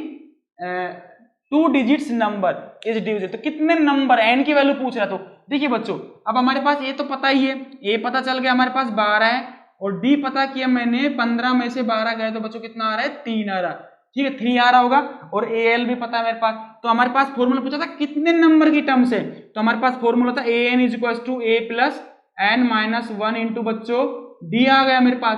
2 digits number is divisible, तो कितने नंबर, एन की वैल्यू पूछ रहा। तो देखिए बच्चों, अब हमारे पास ये तो पता ही है, ए पता चल गया हमारे पास 12 है, और डी पता किया मैंने, 15 में से 12 गए तो बच्चों कितना आ रहा है, 3 आ रहा है, ठीक है, 3 आ रहा होगा, और ए एल भी पता है मेरे पास। तो हमारे पास फॉर्मूला पूछा था कितने नंबर की टर्म से, तो हमारे पास फॉर्मूला था a n is equal to a plus n minus 1 into बच्चों डी आ गया मेरे पास।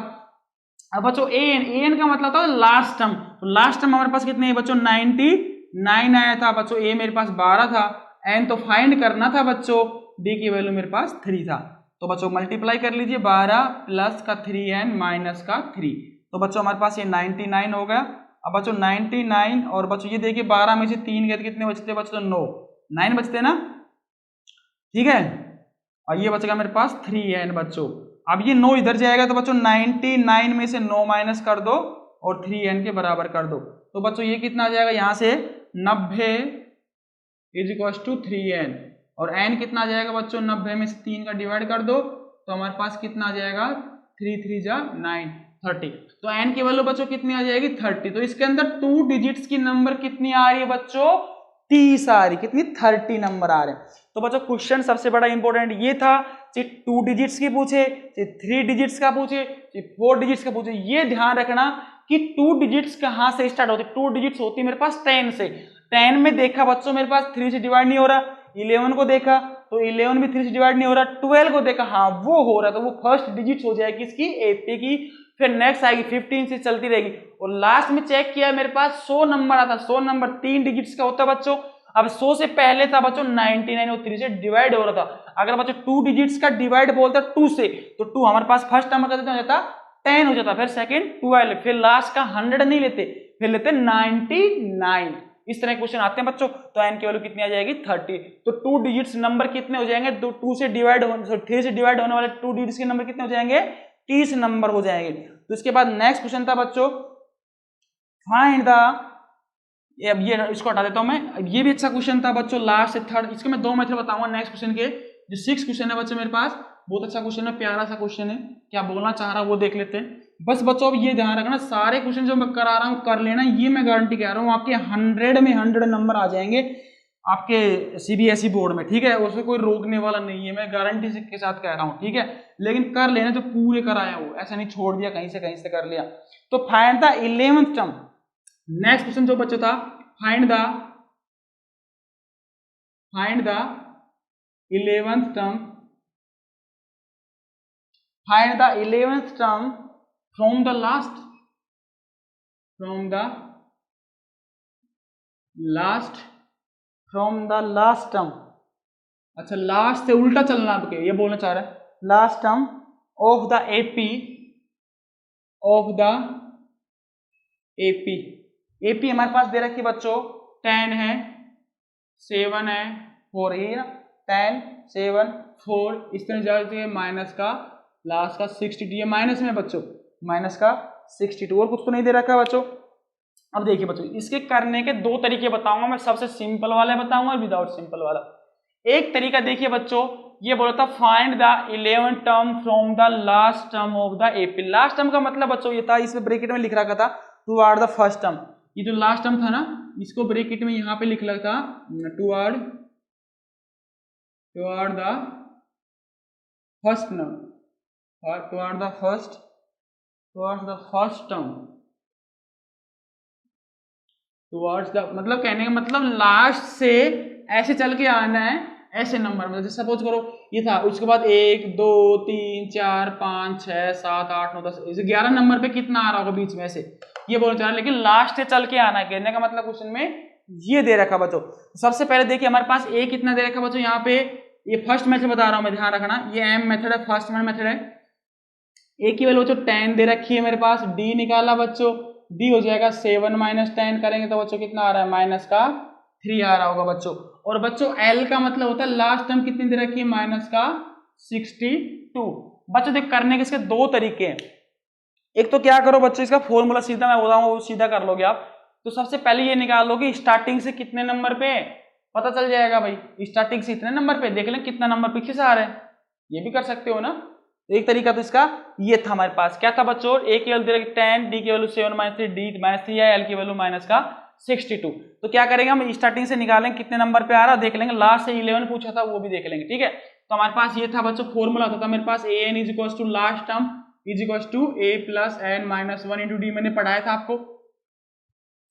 अब बच्चों ए एन का मतलब था लास्ट टर्म, तो लास्ट टर्म हमारे पास कितने है बच्चों, 99 आया था बच्चों, ए मेरे पास 12 था, एन तो फाइंड करना था बच्चों, डी की वैल्यू मेरे पास 3 था, तो बच्चों मल्टीप्लाई कर लीजिए, 12 प्लस का 3n माइनस का 3, तो बच्चों हमारे पास ये 99 हो गया। अब बच्चों 99, और बच्चों ये देखिए 12 में से 3 गए तो कितने बचते बच्चों, 9 बचते ना, ठीक है, और ये बचेगा मेरे पास 3n बच्चों। अब ये 9 इधर जाएगा, तो बच्चों 99 में से 9 माइनस कर दो और 3n के बराबर कर दो, तो बच्चों ये कितना आ जाएगा, यहाँ से 90 इज इक्वल टू 3n, और n कितना आ जाएगा बच्चों, 90 में से 3 का डिवाइड कर दो, तो हमारे पास कितना आ जाएगा, 3 3 जा 9 30, तो n की वैल्यू बच्चों कितनी आ जाएगी, 30। तो इसके अंदर 2 डिजिट्स की नंबर कितनी आ रही है बच्चों, 30 आ रही, कितनी, 30 नंबर आ रहे हैं। तो बच्चों क्वेश्चन सबसे बड़ा इंपॉर्टेंट ये था, चाहे 2 डिजिट्स की पूछे, चाहे 3 डिजिट्स का पूछे, चाहे 4 डिजिट्स का पूछे, ये ध्यान रखना कि 2 डिजिट्स कहाँ से स्टार्ट होती है, 2 डिजिट्स होती है मेरे पास 10 से, 10 में देखा बच्चों मेरे पास 3 से डिवाइड नहीं हो रहा, 11 को देखा तो 11 भी 3 से डिवाइड नहीं हो रहा, 12 को देखा हाँ वो हो रहा, तो वो फर्स्ट डिजिट हो जाएगी इसकी एपी की, फिर नेक्स्ट आएगी 15 से चलती रहेगी, और लास्ट में चेक किया मेरे पास 100 नंबर आता, 100 नंबर 3 डिजिट्स का होता है बच्चों। अब 100 से पहले था बच्चों 99, वो 3 से डिवाइड हो रहा था, अगर बच्चों 2 डिजिट्स का डिवाइड बोलता 2 से, तो 2 हमारे पास फर्स्ट नंबर का हो जाता 10 हो जाता, फिर सेकंड 12, फिर लास्ट का 100 नहीं लेते, फिर लेते 99, इस तरह क्वेश्चन आते हैं बच्चों। तो n की वैल्यू कितनी आ जाएगी, 30। तो 2 डिजिट्स नंबर कितने हो जाएंगे, 2 से डिवाइड 3 से डिवाइड होने वाले 2 डिजिट्स के नंबर कितने हो जाएंगे, 30 नंबर हो जाएंगे। तो इसके बाद नेक्स्ट क्वेश्चन था बच्चों, फाइंड द, अब ये इसको हटा देता हूं मैं, अब ये भी अच्छा क्वेश्चन था बच्चों, लास्ट से थर्ड, इसके मैं 2 मेथड बताऊंगा नेक्स्ट क्वेश्चन के। जो 6 क्वेश्चन है बच्चों मेरे पास, बहुत अच्छा क्वेश्चन है, प्यारा सा क्वेश्चन है, क्या बोलना चाह रहा है वो देख लेते हैं। बस बच्चों अब ये ध्यान रखना, सारे क्वेश्चन जो मैं करा रहा हूँ कर लेना, ये मैं गारंटी कह रहा हूँ आपके 100 में 100 नंबर आ जाएंगे आपके सीबीएसई बोर्ड में, ठीक है, उसमें कोई रोकने वाला नहीं है, मैं गारंटी के साथ कह रहा हूँ, ठीक है। लेकिन कर लेना जो पूरे कराया वो, ऐसा नहीं छोड़ दिया कहीं से कर लिया। तो find the 11th term, next question जो बच्चा था, find the 11th term, find the 11th term from the last term. अच्छा, लास्ट से उल्टा चलना आपके, ये बोलना चाह रहा है last term of the AP, AP हमारे पास दे रखी बच्चों 10 है, 7 है, 4 है ना, 10 7 4 इस तरह जाते हैं, माइनस का लास्ट का 62, ये माइनस में बच्चों, माइनस का 62, और कुछ तो नहीं दे रखा बच्चों। अब देखिए बच्चों, इसके करने के दो तरीके बताऊंगा मैं, सबसे सिंपल वाला बताऊंगा और विदाउट सिंपल वाला। एक तरीका देखिए बच्चों, ये बोला था find the 11th term from the last term of the AP. Last term का मतलब बच्चों ये था, इसमें ब्रैकेट में लिख रखा था टुवर्ड द फर्स्ट टर्म, ये जो लास्ट टर्म था ना, इसको ब्रैकेट में यहाँ पे लिख रखा था toward the first term, toward the first term, towards the मतलब कहने का मतलब लास्ट से ऐसे चल के आना है, ऐसे नंबर में, जैसे सपोज करो ये था, उसके बाद 1 2 3 4 5 6 7 8 9 10 इसे 11 नंबर पे कितना आ रहा होगा बीच में, ऐसे ये बोलना चाह रहा है, लेकिन लास्ट से चल के आना है, कहने का मतलब क्वेश्चन में ये दे रखा बच्चों। सबसे पहले देखिए हमारे पास ए कितना दे रखा बच्चों, यहाँ पे ये फर्स्ट मेथड बता रहा हूँ मैं, ध्यान रखना, ये एम मेथड है, फर्स्ट मेथड है। ए की वैल्यू बच्चों 10 दे रखी है मेरे पास, डी निकाला बच्चों, डी हो जाएगा 7 माइनस 10 करेंगे तो बच्चों कितना आ रहा है, माइनस का 3 आ रहा होगा बच्चों। और बच्चों एल का मतलब होता है लास्ट टर्म कितनी दे रखी है, माइनस का 62। बच्चों देख करने के इसके दो तरीके हैं, एक तो क्या करो बच्चों, इसका फॉर्मूला सीधा मैं बताऊंगा वो सीधा कर लोगे आप। तो सबसे पहले ये निकाल लो कि स्टार्टिंग से कितने नंबर पे, पता चल जाएगा भाई, स्टार्टिंग से इतने नंबर पे, देख लें कितना नंबर पीछे से आ रहा है, ये भी कर सकते हो ना। एक तरीका तो इसका ये था हमारे पास, क्या था बच्चों, ए की वैल्यू 10, डी की वैल्यू 7 माइनस 3, डी माइनस 3 है, एल की वैल्यू माइनस का 62। तो क्या करेंगे हम, स्टार्टिंग से निकालेंगे कितने नंबर पे आ रहा देख लेंगे, लास्ट से 11 पूछा था वो भी देख लेंगे, ठीक है। तो हमारे पास ये था बच्चों फॉर्मूला होता था मेरे पास, a n is equal to last term is equal to a plus n minus 1 into d, मैंने पढ़ाया था आपको,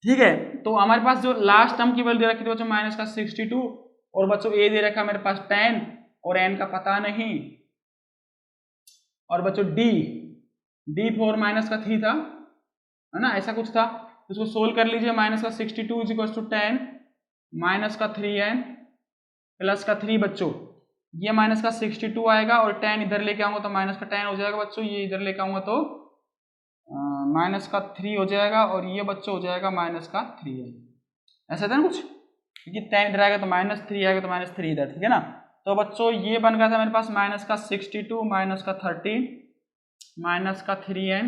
ठीक है। तो हमारे पास जो लास्ट टर्म की वैल्यू दे रखी थी बच्चों माइनस का 62, और बच्चों ए दे रखा मेरे पास 10 और एन का पता नहीं, और बच्चों डी 4 माइनस का 3 था, है ना, ऐसा कुछ था। इसको सोल्व कर लीजिए, माइनस का 62 इज इक्वल टू 10 माइनस का 3n प्लस का 3 बच्चों, ये माइनस का 62 आएगा, और 10 इधर लेके आऊंगा तो माइनस का 10 हो जाएगा बच्चों, ये इधर लेके आऊंगा तो माइनस का 3 हो जाएगा, और ये बच्चों हो जाएगा माइनस का 3n, ऐसा था ना कुछ, क्योंकि 10 इधर आएगा तो माइनस 3 आएगा तो माइनस 3 इधर, ठीक है ना। तो बच्चों ये बन गया था मेरे पास माइनस का 62 माइनस का 13 माइनस का 3n,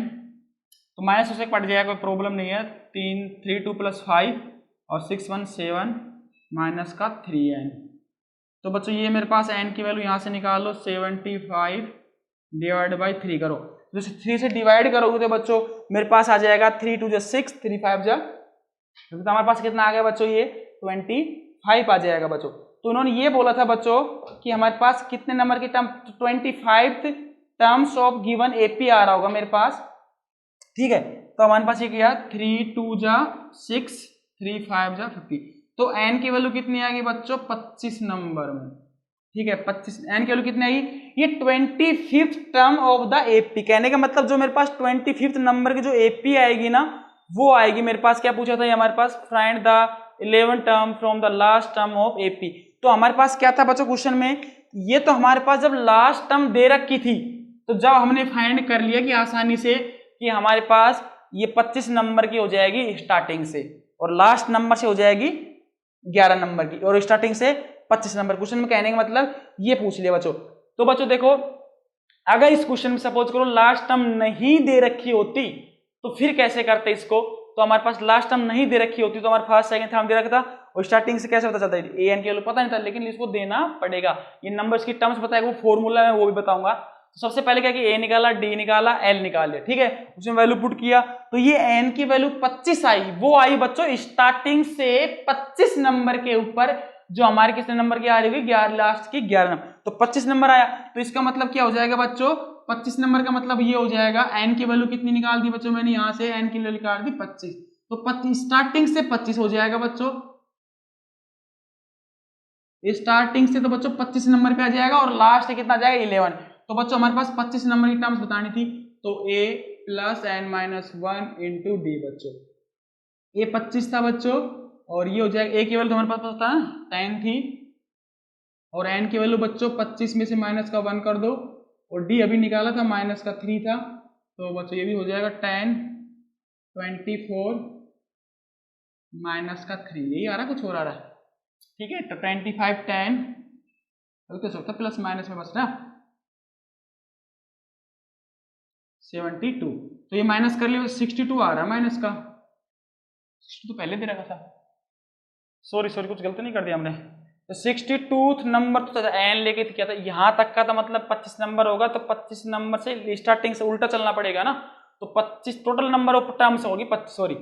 तो माइनस उसे पड़ जाएगा, कोई प्रॉब्लम नहीं है, 3 2 प्लस 5 और 6 1 7 माइनस का 3n। तो बच्चों ये मेरे पास n की वैल्यू यहाँ से निकाल लो, 75 डिवाइड बाई 3 करो, तो 3 से डिवाइड करोगे तो बच्चों मेरे पास आ जाएगा 3 2 6 3 5 जा, तो हमारे पास कितना आ गया बच्चों, ये 25 आ जाएगा बच्चों। तो उन्होंने ये बोला था बच्चों कि हमारे पास कितने नंबर की term, 25 terms of given AP आ रहा होगा मेरे पास, ठीक है। तो हमारे पास ये किया 3 2 जा 6 3 5 जा 50, तो n की वैल्यू कितनी आएगी बच्चों, 25 नंबर में, ठीक है। 25 n की वैल्यू कितनी आएगी, ये 25th term of the AP, कहने का मतलब जो मेरे पास 25th नंबर की जो एपी आएगी ना, वो आएगी मेरे पास, क्या पूछा था ये हमारे पास, find the 11th term from the last term of AP. तो हमारे पास क्या था बच्चों क्वेश्चन में, ये तो हमारे पास जब लास्ट टर्म दे रखी थी, तो जब हमने फाइंड कर लिया कि आसानी से कि हमारे पास ये 25 नंबर की हो जाएगी स्टार्टिंग से, और लास्ट नंबर से हो जाएगी 11 नंबर की, और स्टार्टिंग से 25 नंबर, क्वेश्चन में कहने का मतलब ये पूछ लिया बच्चों। तो बच्चों देखो, अगर इस क्वेश्चन में सपोज करो लास्ट टर्म नहीं दे रखी होती तो फिर कैसे करते इसको, तो हमारे पास लास्ट टर्म नहीं दे रखी होती तो हमारे फर्स्ट सेकंड थर्ड दे रखा था, और स्टार्टिंग से कैसे पता चलता है, ए एन के पता नहीं था, लेकिन इसको देना पड़ेगा, ये नंबर्स की टर्म्स बताएगा, वो फॉर्मूला है वो भी बताऊंगा। सबसे पहले क्या कि a निकाला, d निकाला, l निकाल लिया, ठीक है, उसमें वैल्यू पुट किया तो ये n की वैल्यू 25 आई। वो आई बच्चों स्टार्टिंग से 25 नंबर के ऊपर, जो हमारे कितने नंबर की आ रही होगी, 11 लास्ट की 11 नंबर, तो 25 नंबर आया। तो इसका मतलब क्या हो जाएगा बच्चों, 25 नंबर का मतलब ये हो जाएगा, n की वैल्यू कितनी निकाल दी बच्चों मैंने, यहां से n की वैल्यू निकाल दी 25, तो 25 स्टार्टिंग से 25 हो जाएगा बच्चों, स्टार्टिंग से तो बच्चों 25 नंबर पे आ जाएगा और लास्ट से कितना जाएगा 11। तो बच्चों हमारे पास 25 नंबर की टर्म्स बतानी थी, तो a plus n minus 1 into d बच्चों, ये 25 था बच्चों, और ये हो जाएगा a की वैल्यू हमारे पास पता है 10 थी, और n की वैल्यू बच्चों 25 में से माइनस का 1 कर दो, और d अभी निकाला था माइनस का 3 था, तो बच्चों ये भी हो जाएगा 10 24 माइनस का 3, यही आ रहा कुछ और आ रहा है, ठीक है। तो 25 10 क्या सकता प्लस माइनस में बच रहा 72, तो ये माइनस कर लिया 62 आ रहा है माइनस का, 62 तो पहले दे रखा था, सॉरी कुछ गलती नहीं कर दिया हमने। तो 62 नंबर तो एन लेके क्या था, यहां तक का था, मतलब 25 नंबर होगा, तो 25 नंबर से स्टार्टिंग से उल्टा चलना पड़ेगा ना, तो 25 टोटल नंबर ऑफ टर्म्स होगी, sorry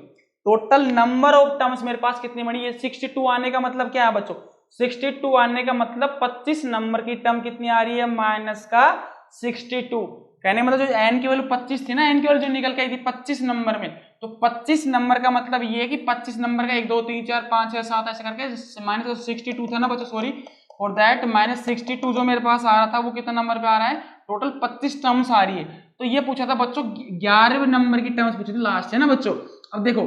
total number of terms मेरे पास कितनी बनी है, 62 आने का मतलब क्या है बच्चों, 62 आने का मतलब 25 नंबर की टर्म कितनी आ रही है, माइनस का 62, कहने मतलब जो एन की वैल्यू 25 थी ना, एन की वैल्यू जो निकल के आई थी 25 नंबर में, तो 25 नंबर का मतलब ये है कि 25 नंबर का 1 2 3 4 5 6 7 ऐसे करके माइनस 62 था ना बच्चों, सॉरी फॉर दैट, माइनस 62 जो मेरे पास आ रहा था वो कितना नंबर पे आ रहा है, टोटल 25 टर्म्स आ रही है। तो ये पूछा था बच्चों 11वें नंबर की टर्म्स पूछी थी लास्ट है ना बच्चों। अब देखो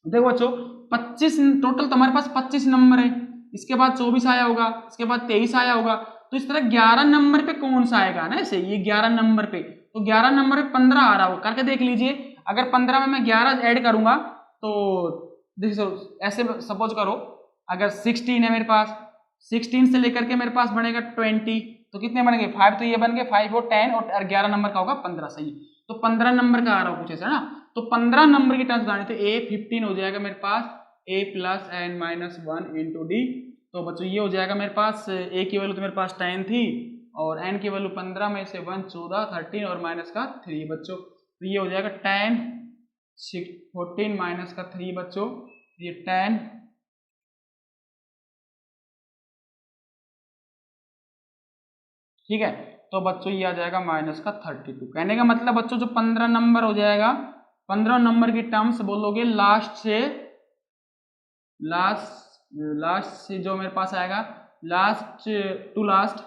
बच्चों 25 टोटल तो हमारे पास 25 नंबर है, इसके बाद 24 आया होगा, इसके बाद 23 आया होगा, तो इस तरह 11 नंबर पे कौन सा आएगा ना, ऐसे ये 11 नंबर पे, तो 11 नंबर पे 15 आ रहा होगा, करके देख लीजिए, अगर 15 में मैं 11 ऐड करूंगा तो देखो ऐसे सपोज करो, अगर 16 है मेरे पास, 16 से लेकर के मेरे पास बनेगा 20, तो कितने बनेंगे 5, तो ये बन गए 5 और 10 और 11 नंबर का होगा 15, सही, तो 15 नंबर का आ रहा हो कुछ ऐसा ना, तो 15 नंबर की टर्म्स बतानी, तो a 15 हो जाएगा मेरे पास a plus n minus 1 into d, तो बच्चों ये हो जाएगा मेरे पास a की वैल्यू तो मेरे पास 10 थी, और n की वैल्यू 15 में से 1 14 13 और माइनस का 3 बच्चों, तो ये हो जाएगा 10 14 माइनस का 3 बच्चों, ये 10 ठीक है, तो बच्चों ये आ जाएगा माइनस का 32, कहने का मतलब बच्चों जो 15 नंबर हो जाएगा, 15 नंबर की टर्म्स बोलोगे लास्ट से जो मेरे पास आएगा last to last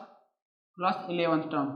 11th term,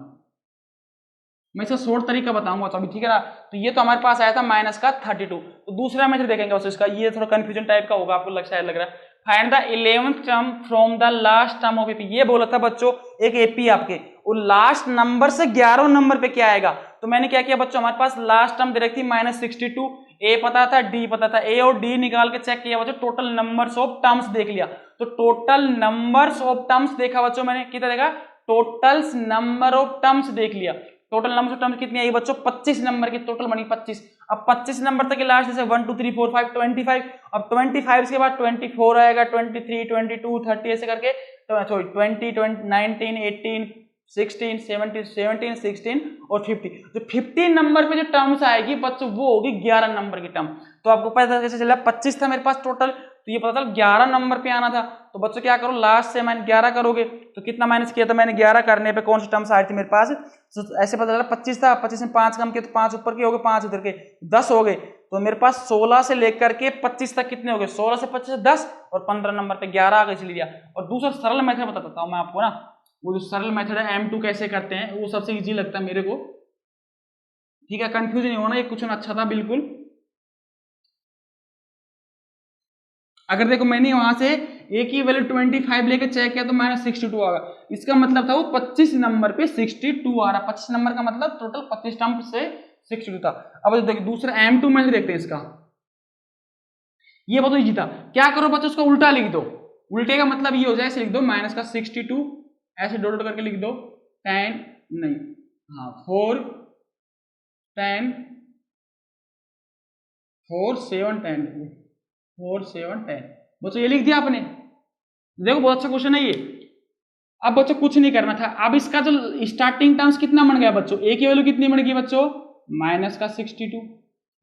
मैं इसका शॉर्ट तरीका बताऊंगा तो अभी, ठीक है ना। तो ये तो हमारे पास आया था माइनस का 32, तो दूसरा मेथड देखेंगे बस इसका, ये थोड़ा कंफ्यूजन टाइप का होगा आपको शायद लग रहा है, find the 11th term from the last term of AP, ये बोला था बच्चों एक एपी आपके, वो लास्ट नंबर से 11 नंबर पे क्या आएगा, तो मैंने क्या किया बच्चों, हमारे पास लास्ट टर्म दे रखी थी -62, ए पता था डी पता था, ए और डी निकाल के चेक किया बच्चों, टोटल नंबर्स ऑफ टर्म्स देख लिया, तो टोटल नंबर्स ऑफ टर्म्स देखा बच्चों मैंने, कितना देखा, टोटल नंबर ऑफ टर्म्स देख लिया, टोटल नंबर ऑफ टर्म्स कितनी आई बच्चों 25 नंबर की टोटल बनी 25, अब 25 नंबर तक के लास्ट से 1 2 3 4 5 25, अब 25 के बाद 24 आएगा, 23 22 30 ऐसे करके, तो सॉरी 20 19 18 16 17 16 और 50, जो 50 नंबर पे जो टर्म्स आएगी बच्चों वो होगी 11 नंबर की टर्म, तो आपको पता कैसे चला, 25 था मेरे पास टोटल, तो ये पता चला 11 नंबर पे आना था, तो बच्चों क्या करो लास्ट से माइनस 11 करोगे, तो कितना माइनस किया था मैंने 11 करने पे कौन सी टर्म्स आई थी मेरे पास, तो ऐसे पता चला 25 था, 25 में 5 कम किए तो 5 ऊपर के हो गए, 5 उधर के 10 हो गए, तो मेरे पास 16 से लेकर के 25 तक कितने हो गए, 16 से 25 10 और 15 नंबर पे 11 आ गए, इसलिए दिया। और दूसरा सरल मेथड बता देता हूँ मैं आपको ना, वो जो सरल मेथड है M2 कैसे करते हैं वो सबसे इजी लगता है मेरे को, ठीक है, कंफ्यूजन नहीं होना, ये क्वेश्चन अच्छा था बिल्कुल। अगर देखो मैंने वहां से ए की वैल्यू 25 लेके चेक किया तो -62 आ गया, इसका मतलब था वो 25 नंबर पे 62 आ रहा, 25 नंबर का मतलब टोटल 25 टर्म से 62 था। अब देखो दूसरा M2 में से देखते हैं इसका, ये बहुत इजी था, क्या करो बच्चों उसका उल्टा लिख दो, उल्टे का मतलब ये हो जाए, ऐसे लिख दो माइनस का 62 ऐसे डॉट डॉट करके लिख दो 10 नहीं हाँ 4 10 4 7 10 4 7 10 बच्चों ये लिख दिया आपने, देखो बहुत अच्छा क्वेश्चन है ये, अब बच्चों कुछ नहीं करना था। अब इसका जो स्टार्टिंग टर्म्स कितना बन गया बच्चों, ए की वैल्यू कितनी बन गई बच्चों, माइनस का 62।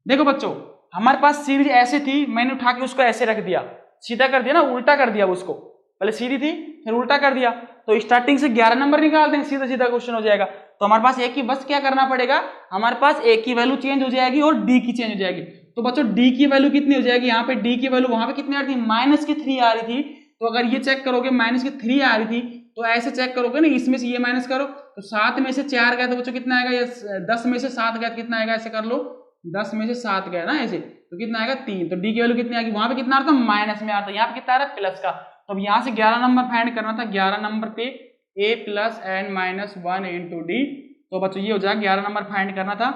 देखो बच्चों हमारे पास सीरीज ऐसे थी, मैंने उठा के उसको ऐसे रख दिया, सीधा कर दिया ना, उल्टा कर दिया उसको, पहले सीधी थी फिर उल्टा कर दिया, तो स्टार्टिंग से 11 नंबर निकाल देंगे, सीधा सीधा क्वेश्चन हो जाएगा। तो हमारे पास ए की बस क्या करना पड़ेगा, हमारे पास ए की वैल्यू चेंज हो जाएगी और डी की चेंज हो जाएगी। तो बच्चों डी की वैल्यू कितनी हो जाएगी, यहाँ पे डी की वैल्यू वहां पे कितनी आ रही थी, माइनस की 3 आ रही थी, तो अगर ये चेक करोगे माइनस की 3 आ रही थी, तो ऐसे चेक करोगे ना, इसमें से ये माइनस करो तो 7 में से 4 गया तो बच्चों कितना आएगा, ये 10 में से 7 गया तो कितना आएगा, ऐसे कर लो 10 में से 7 गया ना ऐसे, तो कितना आएगा 3। तो डी की वैल्यू कितनी आएगी, वहां पे कितना आ रहा था, माइनस में आ रहा था, यहाँ पे कितना आ रहा है, प्लस का। तो अब यहाँ से 11 नंबर फाइंड करना था, 11 नंबर पे a plus n minus 1 into d, तो बच्चों ये हो जाएगा 11 नंबर फाइंड करना था।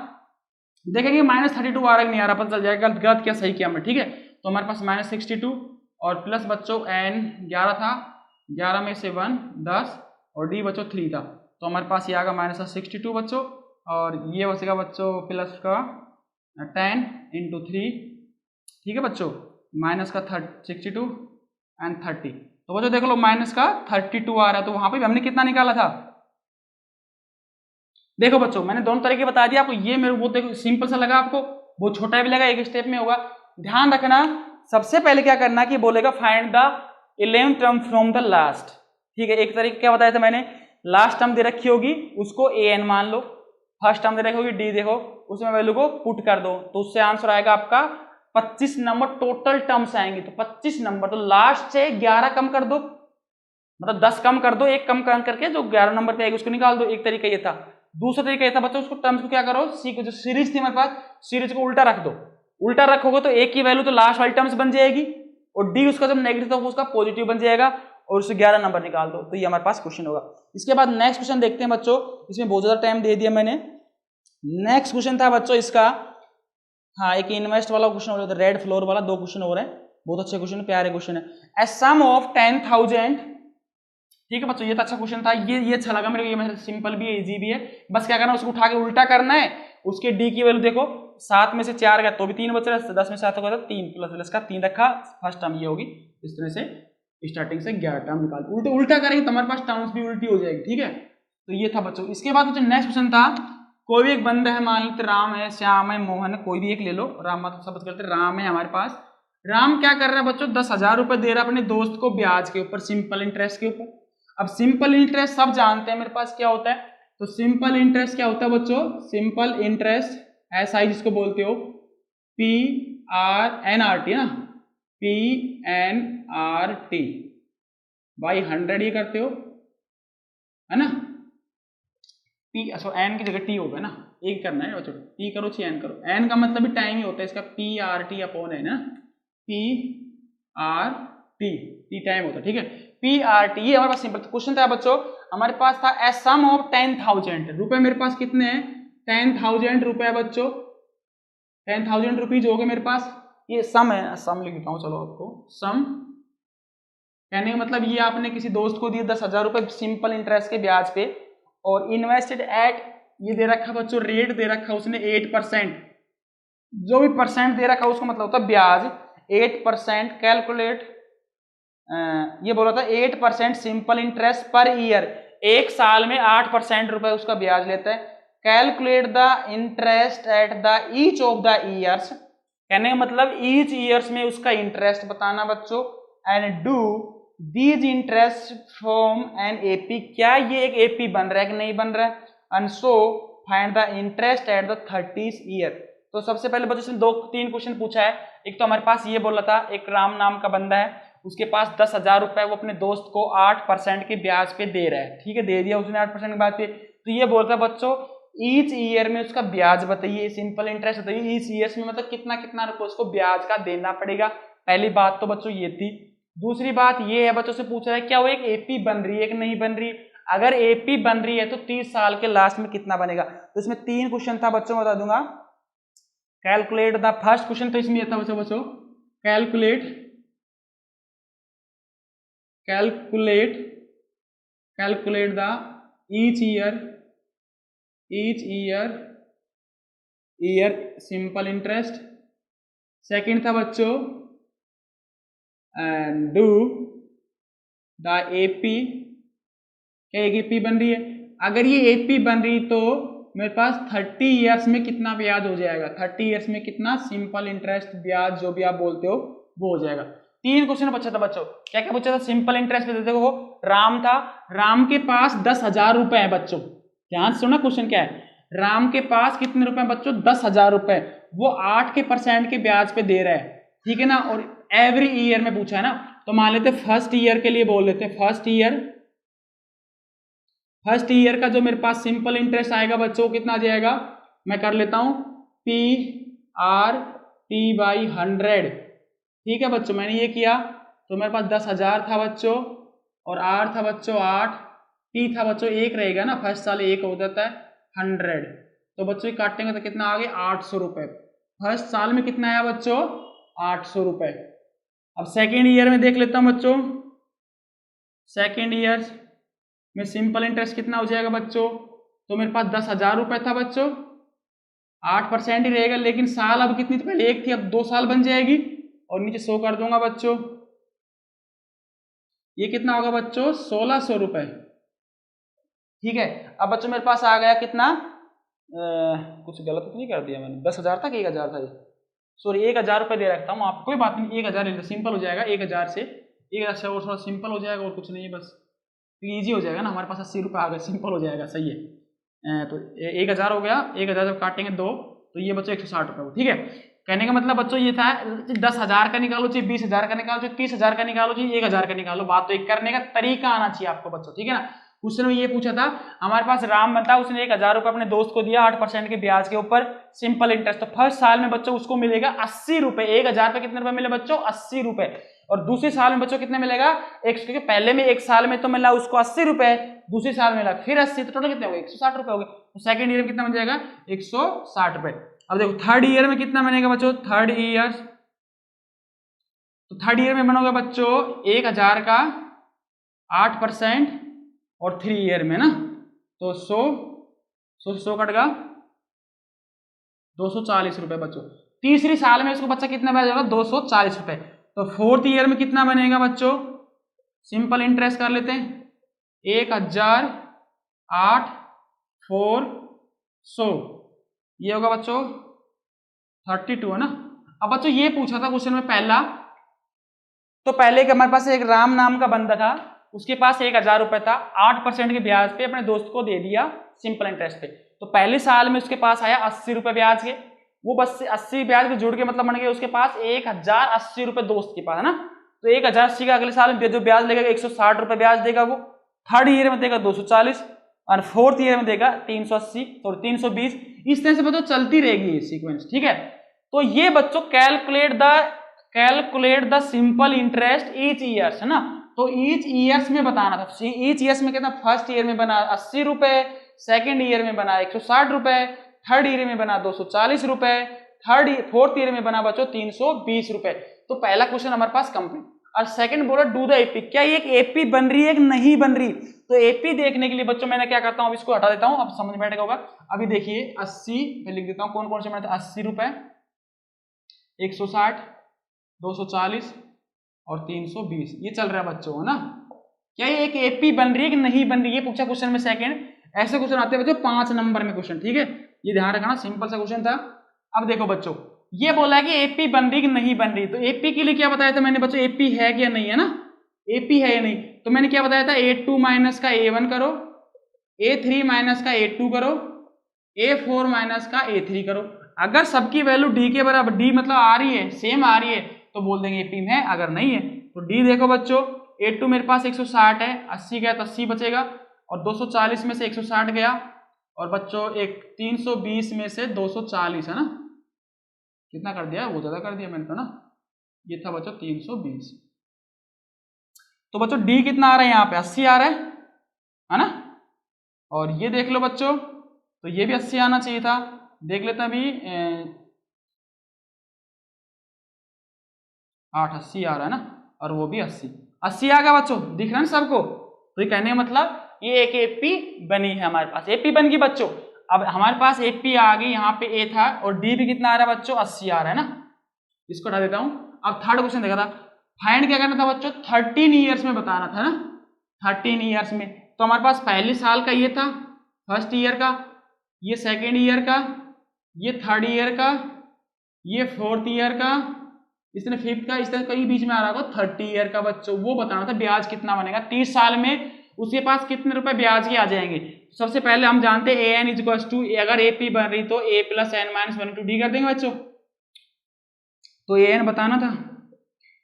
देखेंगे -32 आ रहा है नहीं आ रहा, पता चल जाएगा गलत क्या सही किया हमने, ठीक है। तो हमारे पास -62 और प्लस बच्चों n 11 था, 11 में से 1 10 और डी बच्चों 3 था, तो हमारे पास ये आएगा -62 बच्चों, और ये बचेगा बच्चों प्लस का 10 इंटू 3, ठीक है बच्चों, माइनस का 62 एंड 30। तो बच्चों देख लो माइनस का 32 आ रहा है, तो वहां पे भी हमने कितना निकाला था, देखो बच्चों मैंने दोनों तरीके बता दिया आपको, ये मेरे वो देखो सिंपल सा लगा आपको, वो छोटा भी लगा, एक स्टेप में होगा। ध्यान रखना सबसे पहले क्या करना कि बोलेगा find the 11th term from the last, ठीक है। एक तरीके क्या बताया था मैंने, लास्ट टर्म दे रखी होगी उसको ए एन मान लो, फर्स्ट टर्म दे रखी होगी डी, देखो उसमें वैल्यू को पुट कर दो, तो उससे आंसर आएगा आपका 25 नंबर टोटल टर्म्स आएंगे, तो 25 नंबर, तो लास्ट से 11 कम कर दो, मतलब 10 कम कर दो, एक कम करके जो 11 नंबर पे आएगी उसको निकाल दो, एक तरीका ये था। दूसरा तरीका ये था बच्चों, उसको टर्म्स को क्या करो, सी को जो सीरीज थी हमारे पास, सीरीज को उल्टा रख दो, उल्टा रखोगे तो ए की वैल्यू तो लास्ट वाली टर्म्स बन जाएगी, और डी उसका जब नेगेटिव था उसका पॉजिटिव बन जाएगा, और उससे 11 नंबर निकाल दो, तो ये हमारे पास क्वेश्चन होगा। इसके बाद नेक्स्ट क्वेश्चन देखते हैं बच्चों, इसमें बहुत ज्यादा टाइम दे दिया मैंने। नेक्स्ट क्वेश्चन था बच्चों इसका, हाँ एक इन्वेस्ट वाला क्वेश्चन हो रहा था, रेड फ्लोर वाला, 2 क्वेश्चन हो रहे हैं, बहुत अच्छे क्वेश्चन, प्यारे क्वेश्चन है। ए सम ऑफ 10,000, ठीक है बच्चों ये तो अच्छा क्वेश्चन था, ये अच्छा लगा मेरे को, ये मतलब सिंपल भी है, इजी भी है, बस क्या करना है उसको उठा के उल्टा करना है, उसके डी की वैल्यू देखो 7 में से 4 गया तो भी 3 बच रहा है, 10 में से 7 होगा तो 3 प्लस प्लस का 3 रखा, फर्स्ट टर्म ये होगी, इस तरह से स्टार्टिंग से 11 टर्म निकाल, उल्टा करेंगे तो हमारे पास टर्म्स भी उल्टी हो जाएगी, ठीक है। तो ये था बच्चों। इसके बाद बच्चों नेक्स्ट क्वेश्चन था, कोई भी एक बंदा है, मान लेते राम है, श्याम है, मोहन है, कोई भी एक ले लो, राम मतलब सब करते राम है हमारे पास, राम क्या कर रहा है बच्चों, 10,000 रुपए दे रहा है अपने दोस्त को ब्याज के ऊपर, सिंपल इंटरेस्ट के ऊपर। अब सिंपल इंटरेस्ट सब जानते हैं मेरे पास क्या होता है, तो सिंपल इंटरेस्ट क्या होता है बच्चों, सिंपल इंटरेस्ट एस आई जिसको बोलते हो, PRNRT ना, PNRT बाई 100 ये करते हो है ना, पी एन की जगह टी होगा ना, एक करना है बच्चों, टी करो चाहे एन करो, एन का मतलब भी टाइम ही होता है इसका, PRT अपॉन है ना, PRT टी टाइम होता है, ठीक है, PRT, ये हमारे पास सिंपल क्वेश्चन था बच्चों, हमारे पास था ए सम ऑफ 10,000 रुपए, मेरे पास कितने हैं 10,000 रुपए बच्चों, 10,000 रुपीज हो गए मेरे पास, ये सम है, सम लिख देता हूँ चलो आपको, सम कहने का मतलब ये आपने किसी दोस्त को दिए 10,000 रुपए सिंपल इंटरेस्ट के ब्याज पे, और इन्वेस्टेड एट, ये दे रखा बच्चों रेट दे रखा उसने 8%, जो भी परसेंट दे रखा उसका मतलब होता है ब्याज, 8% कैलकुलेट, ये बोला था 8% सिंपल इंटरेस्ट पर ईयर, एक साल में 8% रुपए उसका ब्याज लेता है, calculate the interest at the each of the years, कहने का मतलब ईच ईयर्स में उसका इंटरेस्ट बताना बच्चों, and do these interest from an AP, क्या ये एक एपी बन रहा है कि नहीं बन रहा है, and so find the interest at the 30th year. तो सबसे पहले बच्चों 2-3 क्वेश्चन पूछा है, एक तो हमारे पास ये बोला था, एक राम नाम का बंदा है, उसके पास 10,000 रुपए, वो अपने दोस्त को 8% के ब्याज पे दे रहा है, ठीक है, दे दिया उसने 8% के ब्याज पे, तो ये बोलता है बच्चों ईच ईयर में उसका ब्याज बताइए, सिंपल इंटरेस्ट बताइए, ईच ईयर में मतलब कितना कितना रुपए उसको ब्याज का देना पड़ेगा। पहली बात तो बच्चों ये थी। दूसरी बात ये है, बच्चों से पूछ रहा है क्या वो एक एपी बन रही है कि नहीं बन रही, अगर एपी बन रही है तो 30 साल के लास्ट में कितना बनेगा। तो इसमें 3 क्वेश्चन था बच्चों, बता दूंगा। कैलकुलेट द फर्स्ट क्वेश्चन तो इसमें था बच्चों calculate the each year simple interest. Second था बच्चों डू द एपी क्या एक एपी बन रही है? अगर ये एपी बन रही तो मेरे पास 30 ईयर्स में कितना ब्याज हो जाएगा? 30 ईयर्स में कितना सिंपल इंटरेस्ट ब्याज जो भी आप बोलते हो वो हो जाएगा। 3 क्वेश्चन पूछा था बच्चों। क्या क्या पूछा था? सिंपल इंटरेस्ट पे देखो राम था, राम के पास 10,000 रुपए है बच्चों। ध्यान से सुना क्वेश्चन क्या है। राम के पास कितने रुपए बच्चों? 10,000 रुपए। वो 8% के ब्याज पे दे रहा है, ठीक है ना। और एवरी ईयर में पूछा है ना, तो मान लेते फर्स्ट ईयर के लिए बोल लेते हैं। फर्स्ट ईयर का जो मेरे पास सिंपल इंटरेस्ट आएगा बच्चों कितना आ जाएगा? मैं कर लेता हूं PRT/100। ठीक है बच्चों, मैंने ये किया तो मेरे पास 10,000 था बच्चों, और R था बच्चों 8, T था बच्चों 1 रहेगा ना, फर्स्ट साल 1 हो जाता है 100। तो बच्चों ये काटेंगे तो कितना आ गया? 800 रुपए। फर्स्ट साल में कितना आया बच्चों? 800 रुपए। अब सेकेंड ईयर में देख लेता हूं बच्चों। सेकेंड ईयर में सिंपल इंटरेस्ट कितना हो जाएगा बच्चों? तो मेरे पास 10,000 रुपए था बच्चों, 8% ही रहेगा, लेकिन साल अब कितनी थी? पहले 1 थी, अब 2 साल बन जाएगी, और नीचे 100 कर दूंगा बच्चों। ये कितना होगा बच्चों? 1,600 रुपए। ठीक है। अब बच्चों मेरे पास आ गया कितना? कुछ गलत तो नहीं कर दिया मैंने? 10,000 था कि 1,000 था? ये सॉरी, 1,000 रुपए दे रखता हूँ आपको, कोई बात नहीं, 1,000 सिंपल हो जाएगा। 1,000 से 1,000 से और थोड़ा सिंपल हो जाएगा, और कुछ नहीं है, बस इजी हो जाएगा ना। हमारे पास 80 रुपये आ गए, सिंपल हो जाएगा। सही है। तो 1,000 हो गया, 1,000 जब काटेंगे 2 तो ये बच्चों 160 रुपये हो। ठीक है। कहने का मतलब बच्चों ये था 10,000 का निकालो चाहे 20,000 का निकालो चाहे 30,000 का निकालो चाहे 1,000 का निकालो, बात तो एक करने का तरीका आना चाहिए आपको बच्चों। ठीक है ना। क्वेश्चन में ये पूछा था, हमारे पास राम बनता, उसने 1,000 रुपये अपने दोस्त को दिया 8% के ब्याज के ऊपर सिंपल इंटरेस्ट। तो फर्स्ट साल में बच्चों उसको मिलेगा 80 रुपए। 1,000 पे कितने रुपए मिले बच्चों? 80 रुपए। और दूसरे साल में बच्चों कितने मिलेगा? क्योंकि पहले में एक साल में तो मिला उसको 80 रुपए, दूसरे साल में मिला फिर 80, तो टोटल कितने हो गए? 160 रुपए हो गए। तो सेकंड ईयर में कितना बन जाएगा? 160 रुपए। अब देखो थर्ड ईयर में कितना बनेगा बच्चों? थर्ड ईयर में बनोगे बच्चों 1,000 का 8%, और 3 ईयर में ना तो 100 कट गया 240 रुपए बच्चों। तीसरी साल में उसको बच्चा कितना ब्याज होगा? 240 रुपए। तो फोर्थ ईयर में कितना बनेगा बच्चों? सिंपल इंटरेस्ट कर लेते हैं, 1,000 8 4 100, ये होगा बच्चों 32 है ना। अब बच्चों ये पूछा था क्वेश्चन में पहला, तो पहले हमारे पास एक राम नाम का बंदा था, उसके पास 1,000 रुपए था, 8% के ब्याज पे अपने दोस्त को दे दिया सिंपल इंटरेस्ट पे। तो पहले साल में उसके पास आया 80 रुपए ब्याज के, वो बस 80 ब्याज के जुड़ के मतलब बन गए उसके पास 1,080 रुपए दोस्त के पास है ना। तो 1,080 का अगले साल में जो ब्याज लेगा 160 रुपए ब्याज देगा वो। थर्ड ईयर में देगा 240, और फोर्थ ईयर में देगा 380 और 320। इस तरह से बच्चों चलती रहेगी सीक्वेंस। ठीक है। तो ये बच्चों calculate the simple interest each years है ना। तो ईच ईयर्स में बताना था। ईच ईयर्स में कितना? फर्स्ट ईयर में बना 80 रुपए, सेकेंड ईयर में बना 160 रुपए, थर्ड ईयर में बना 240 रुपए, फोर्थ ईयर में बना बच्चों 320 रुपए। तो पहला क्वेश्चन हमारे पास कंप्लीट। और सेकंड बोला डू द एपी, क्या ये एक एपी बन रही है कि नहीं बन रही? तो एपी देखने के लिए बच्चों मैंने क्या करता हूं, अब इसको हटा देता हूं, अब समझ में बैठेगा होगा। अभी देखिए 80 पे लिख देता हूं, कौन कौन से बने थे? 80 रुपए, 160, 240 और 320, ये चल रहा है बच्चों है ना। क्या ये एक एपी बन रही है कि नहीं बन रही है पूछा क्वेश्चन में सेकंड। ऐसे क्वेश्चन आते हैं बच्चों 5 नंबर में क्वेश्चन। ठीक है, ये ध्यान रखना, सिंपल सा क्वेश्चन था। अब देखो बच्चों, ये बोला है कि एपी बन रही कि नहीं बन रही। तो एपी के लिए क्या बताया था मैंने बच्चों? एपी है कि नहीं है ना, एपी है या नहीं। तो मैंने क्या बताया था? A2 माइनस का A1 करो, A3 माइनस का A2 करो, A4 माइनस का A3 करो। अगर सबकी वैल्यू डी के बराबर, डी मतलब आ रही है, सेम आ रही है, तो बोल देंगे एपी में है। अगर नहीं है तो डी देखो बच्चों, A2 मेरे पास 160 है, 80 गया तो 80 बचेगा, और 240 में से 160 गया, और बच्चों एक 320 में से 240 है ना, कितना कर दिया? वो ज्यादा कर दिया मैंने तो ना, ये था बच्चों 320। तो बच्चों डी कितना आ रहा है? यहाँ पे 80 आ रहा है ना। और ये देख लो बच्चों, तो ये भी 80 आना चाहिए था। देख लेते हैं अभी, 80 आ रहा है ना, और वो भी 80 आ गया बच्चों, दिख रहा है ना सबको। तो ये कहने का मतलब ये एक एपी बनी है, हमारे पास एपी बन गई बच्चों। अब हमारे पास एपी आ गई, यहाँ पे ए था, और डी भी कितना आ रहा है बच्चों? 80 आ रहा है ना। इसको हटा देता हूं। अब थर्ड क्वेश्चन देखा था, फाइंड क्या करना था बच्चों? 13 ईयर्स में बताना था ना, 13 ईयर्स में। तो हमारे पास पहले साल का ये था, फर्स्ट ईयर का, ये सेकेंड ईयर का, ये थर्ड ईयर का, ये फोर्थ ईयर का, इसने फिफ्थ का, इस तरह कहीं बीच में आ रहा होगा 30 ईयर का बच्चों। वो बताना था ब्याज कितना बनेगा 30 साल में, उसके पास कितने रुपए ब्याज के आ जाएंगे। सबसे पहले हम जानते हैं an इक्वल्स टू, अगर AP बन रही तो a plus n minus 1 into d कर देंगे बच्चों। तो an बताना था,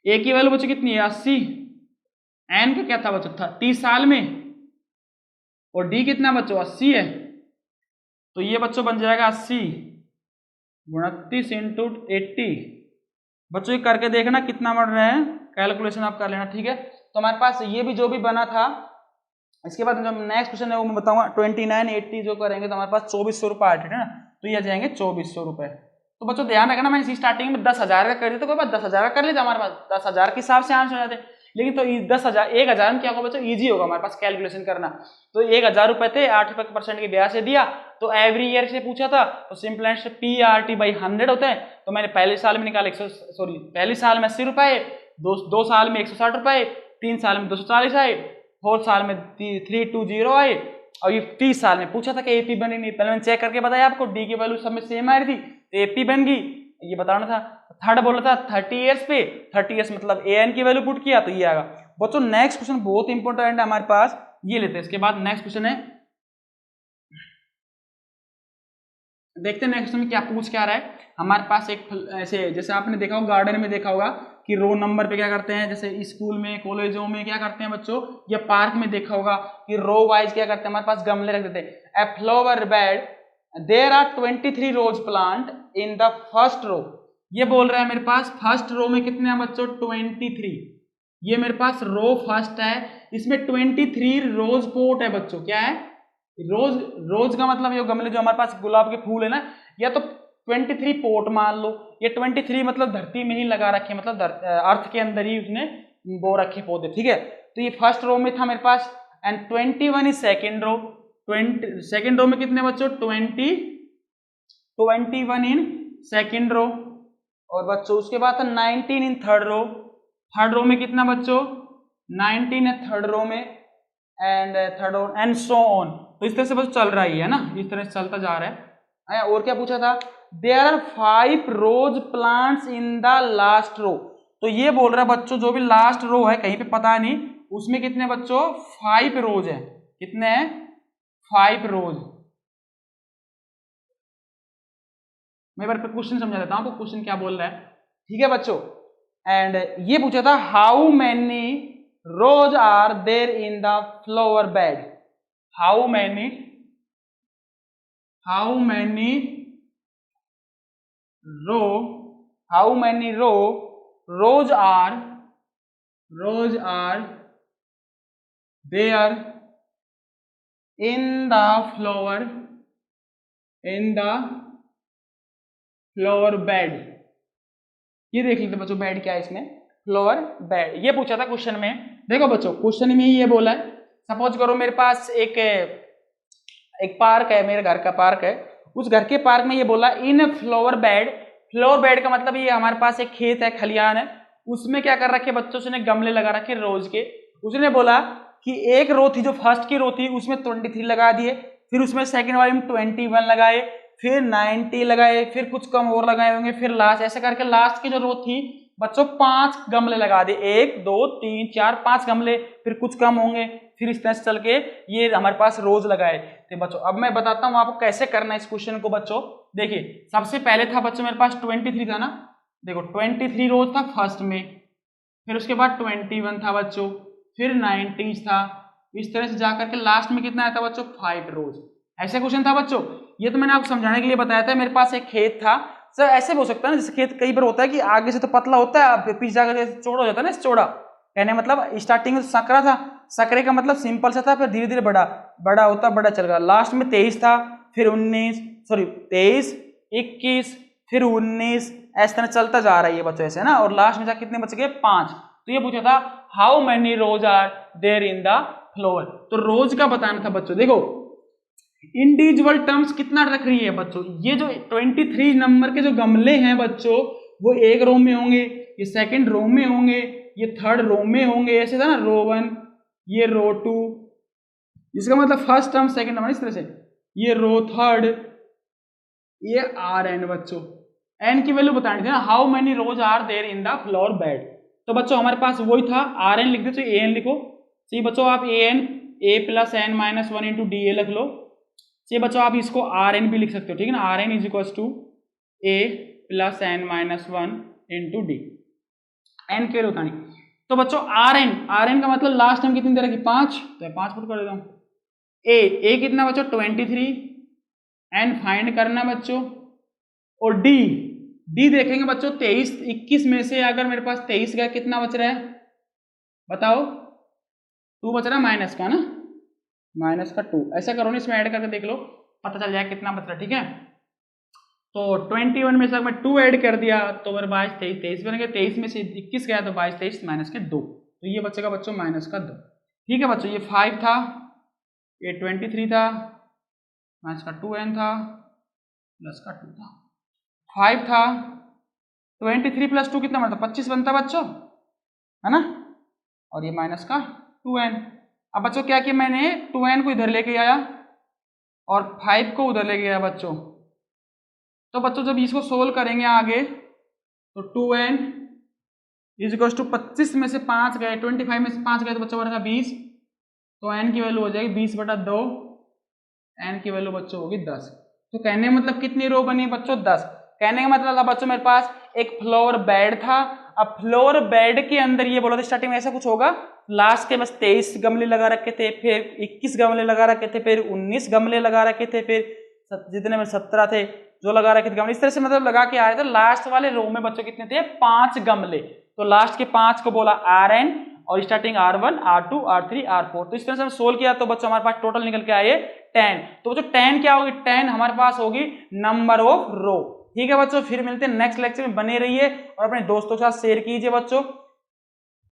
a की वैल्यू बच्चों कितनी है 80, n का क्या था बच्चों था 30 साल में, और d कितना बच्चों 80 है। तो ये बच्चों बन जाएगा 80 29 इंटू 80। बच्चों ये करके देखना कितना बढ़ रहा है, कैलकुलेशन आप कर लेना, ठीक है। तो हमारे पास ये भी जो भी बना था, इसके बाद जो नेक्स्ट क्वेश्चन है वो मैं बताऊंगा 29 80 जो करेंगे तो हमारे पास 2400 रुपये आ है ना, तो ये आ जाएंगे 2400 रुपये। तो बच्चों ध्यान रखना, मैंने स्टार्टिंग में 10,000 का कर दिया तो कोई बात 10,000 का कर लेते, हमारे पास 10,000 के हिसाब से आंसर हो जाते, लेकिन तो 10,000 1000 में क्या होगा बच्चों, ईजी होगा हमारे पास कैलकुलेशन करना। तो 1000 रुपये थे, 8% के ब्याज से दिया, तो एवरी ईयर से पूछा था, तो सिंपल आंसर PRT बाई 100 होता है। तो मैंने पहले साल में निकाला पहले साल में 80 रुपये, दो साल में 160 रुपये, 3 साल में 240 आए, 4 साल में 320 आए, और ये 30 साल में पूछा था कि AP बनी नहीं, पहले मैंने चेक करके बताया आपको, D की वैल्यू सब में सेम आ रही थी तो AP बन गई, ये बताना था। थर्ड बोला था 30 ईयर्स पे, 30 ईयर्स मतलब AN की वैल्यू पुट किया तो ये आएगा। बच्चों नेक्स्ट क्वेश्चन बहुत इंपॉर्टेंट है हमारे पास, ये लेते हैं। इसके बाद नेक्स्ट क्वेश्चन है, देखते हैं नेक्स्ट में क्या पूछ क्या रहा है हमारे पास। एक ऐसे जैसे आपने देखा होगा गार्डन में देखा होगा कि रो नंबर पे क्या करते हैं, जैसे स्कूल में कॉलेजों में क्या करते हैं बच्चों, या पार्क में देखा होगा कि रो वाइज क्या करते हैं, हमारे पास गमले रख देते हैं। A flower bed, there are 23 rose plant in the first row. ये बोल रहा है मेरे पास फर्स्ट रो में कितने हैं बच्चों 23, ये मेरे पास रो फर्स्ट है, इसमें 23 रोज पोट है बच्चों। क्या है रोज, रोज का मतलब ये गमले जो हमारे पास गुलाब के फूल है ना, या तो 23 पोट मान लो, ये 23 मतलब धरती में ही लगा रखे, मतलब अर्थ के अंदर ही उसने बो रखे पौधे, ठीक है। तो ये फर्स्ट रो में था मेरे पास, and 21 is second row. Second row में कितने बच्चों 21 इन सेकेंड रो, और बच्चों उसके बाद था 19 in third row. Third row में कितना बच्चों 19 है थर्ड रो में, and third row and so on. तो इस तरह से बस चल रहा ही है ना, इस तरह से चलता जा रहा है। और क्या पूछा था, there are 5 rose plants in the last row. तो ये बोल रहा है बच्चों जो भी लास्ट रो है कहीं पे पता नहीं, उसमें कितने बच्चों 5 रोज है, कितने हैं 5 रोज। मैं एक बार क्वेश्चन समझा देता हूं आपको, क्वेश्चन क्या बोल रहा है, ठीक है बच्चों। एंड ये पूछा था how many rose are there in the flower bed, how many row rose are there in the flower bed. ये देख लेते बच्चों बेड क्या है इसमें, फ्लावर बेड। ये पूछा था क्वेश्चन में। देखो बच्चों क्वेश्चन में ये बोला है, सपोज करो मेरे पास एक पार्क है, मेरे घर का पार्क है, उस घर के पार्क में ये बोला इन फ्लावर बेड। फ्लावर बेड का मतलब ये हमारे पास एक खेत है, खलियान है, उसमें क्या कर रखे बच्चों से गमले लगा रखे रोज के। उसने बोला कि एक रो थी जो फर्स्ट की रो थी उसमें 23 लगा दिए, फिर उसमें सेकंड वाले में 21 लगाए, फिर 90 लगाए, फिर कुछ कम और लगाए होंगे, फिर लास्ट, ऐसे करके लास्ट की जो रो थी बच्चों 5 गमले लगा दिए, 1 2 3 4 5 गमले, फिर कुछ कम होंगे, फिर इस तरह से चल के ये हमारे पास रोज लगाए थे बच्चों। अब मैं बताता हूँ आपको कैसे करना है इस क्वेश्चन को बच्चों। देखिए सबसे पहले था बच्चों मेरे पास 23 था ना, देखो 23 रोज था फर्स्ट में, फिर उसके बाद 21 था बच्चों, फिर 90 था, इस तरह से जाकर के लास्ट में कितना आया था बच्चों 5 रोज। ऐसे क्वेश्चन था बच्चों। ये तो मैंने आपको समझाने के लिए बताया था। मेरे पास एक खेत था सर, ऐसे भी हो सकता है ना, जैसे खेत कई बार होता है कि आगे से तो पतला होता है, पीछे जाकर चौड़ा हो जाता है ना, चौड़ा कहने मतलब स्टार्टिंग में सकरा था, सकरे का मतलब सिंपल सा था, फिर धीरे धीरे बड़ा होता बड़ा चल गया, लास्ट में 23 था, फिर 23 21 फिर 19, ऐसे तरह चलता जा रहा है ये बच्चों ऐसे ना, और लास्ट में जाकर कितने बच गए 5। तो ये पूछा था how many rose are there in the flower. तो रोज का बताना था बच्चों। देखो इंडिविजुअल टर्म्स कितना रख रही है बच्चों, ये जो 23 नंबर के जो गमले हैं बच्चों वो एक रो में होंगे, ये सेकंड रो में होंगे, ये थर्ड रो में होंगे, ऐसे था ना रो 1, ये रो 2, इसका मतलब फर्स्ट टर्म सेकंड टर्म इस तरह से, ये रो थर्ड, ये आर एन बच्चों, एन की वैल्यू बतानी थी ना, how many rose are there in the flower bed. तो बच्चों हमारे पास वही था, आर एन लिख दे तो ए एन लिखो। चाहिए बच्चों आप a n a plus n minus one into d a लिख लो। चाहिए बच्चों आप इसको आर एन भी लिख सकते हो, ठीक है ना, r n is equal to a plus n minus one into d, n की वैल्यू बतानी। तो बच्चों आर एन का मतलब लास्ट टाइम कितनी दे रखी 5, तो 5 पुट कर देता हूँ। ए कितना बच्चों 23, एन फाइंड करना बच्चों, और डी देखेंगे बच्चों 23, 21 में से अगर मेरे पास 23 गया कितना बच रहा है बताओ, 2 बच रहा है माइनस का ना, माइनस का 2, ऐसा करो ना, इसमें ऐड करके देख लो पता चल जाएगा कितना बच रहा है, ठीक है। तो 21 में से अगर मैं 2 ऐड कर दिया तो मेरे 22 23 बन गए, 23 में से 21 गया तो 22 23 माइनस के 2, तो ये बचेगा बच्चों माइनस का 2, ठीक है बच्चों। ये 5 था, ये 23 था, माइनस का 2n था, प्लस का 2 था, 5 था, 23 प्लस 2 कितना बनता 25 बनता बच्चों, है ना, और ये माइनस का 2n। अब बच्चों क्या किया मैंने, 2n को इधर लेके आया और 5 को उधर लेके आया बच्चों। तो बच्चों जब इसको सोल्व करेंगे आगे तो 2n इज इक्वल टू 25 में से 5 गए, 25 में से 5 गए तो बच्चों बढ़ेगा 20, तो n की वैल्यू हो जाएगी 20/2, n की वैल्यू बच्चों होगी 10। तो कहने का मतलब कितनी रो बनी बच्चों 10। कहने का मतलब था बच्चों मेरे पास एक फ्लोर बेड था, अब फ्लोर बेड के अंदर ये बोला था स्टार्टिंग में ऐसा कुछ होगा, लास्ट के बस 23 गमले लगा रखे थे, फिर 21 गमले लगा रखे थे, फिर 19 गमले लगा रखे थे, फिर जितने में 17 थे जो लगा रखे थे गमले, इस तरह से मतलब लगा के आ रहे थे। लास्ट वाले रो में बच्चों कितने थे 5 गमले, तो लास्ट के 5 को बोला Rn और starting R1 R2 R3 R4। तो इस तरह से हम सोल्व किया तो बच्चों हमारे पास टोटल निकल के आए 10। तो बच्चों 10 क्या होगी, 10 हमारे पास होगी नंबर ऑफ रो, ठीक है बच्चों। फिर मिलते हैं नेक्स्ट लेक्चर में, बने रहिए और अपने दोस्तों के साथ शेयर कीजिए बच्चों।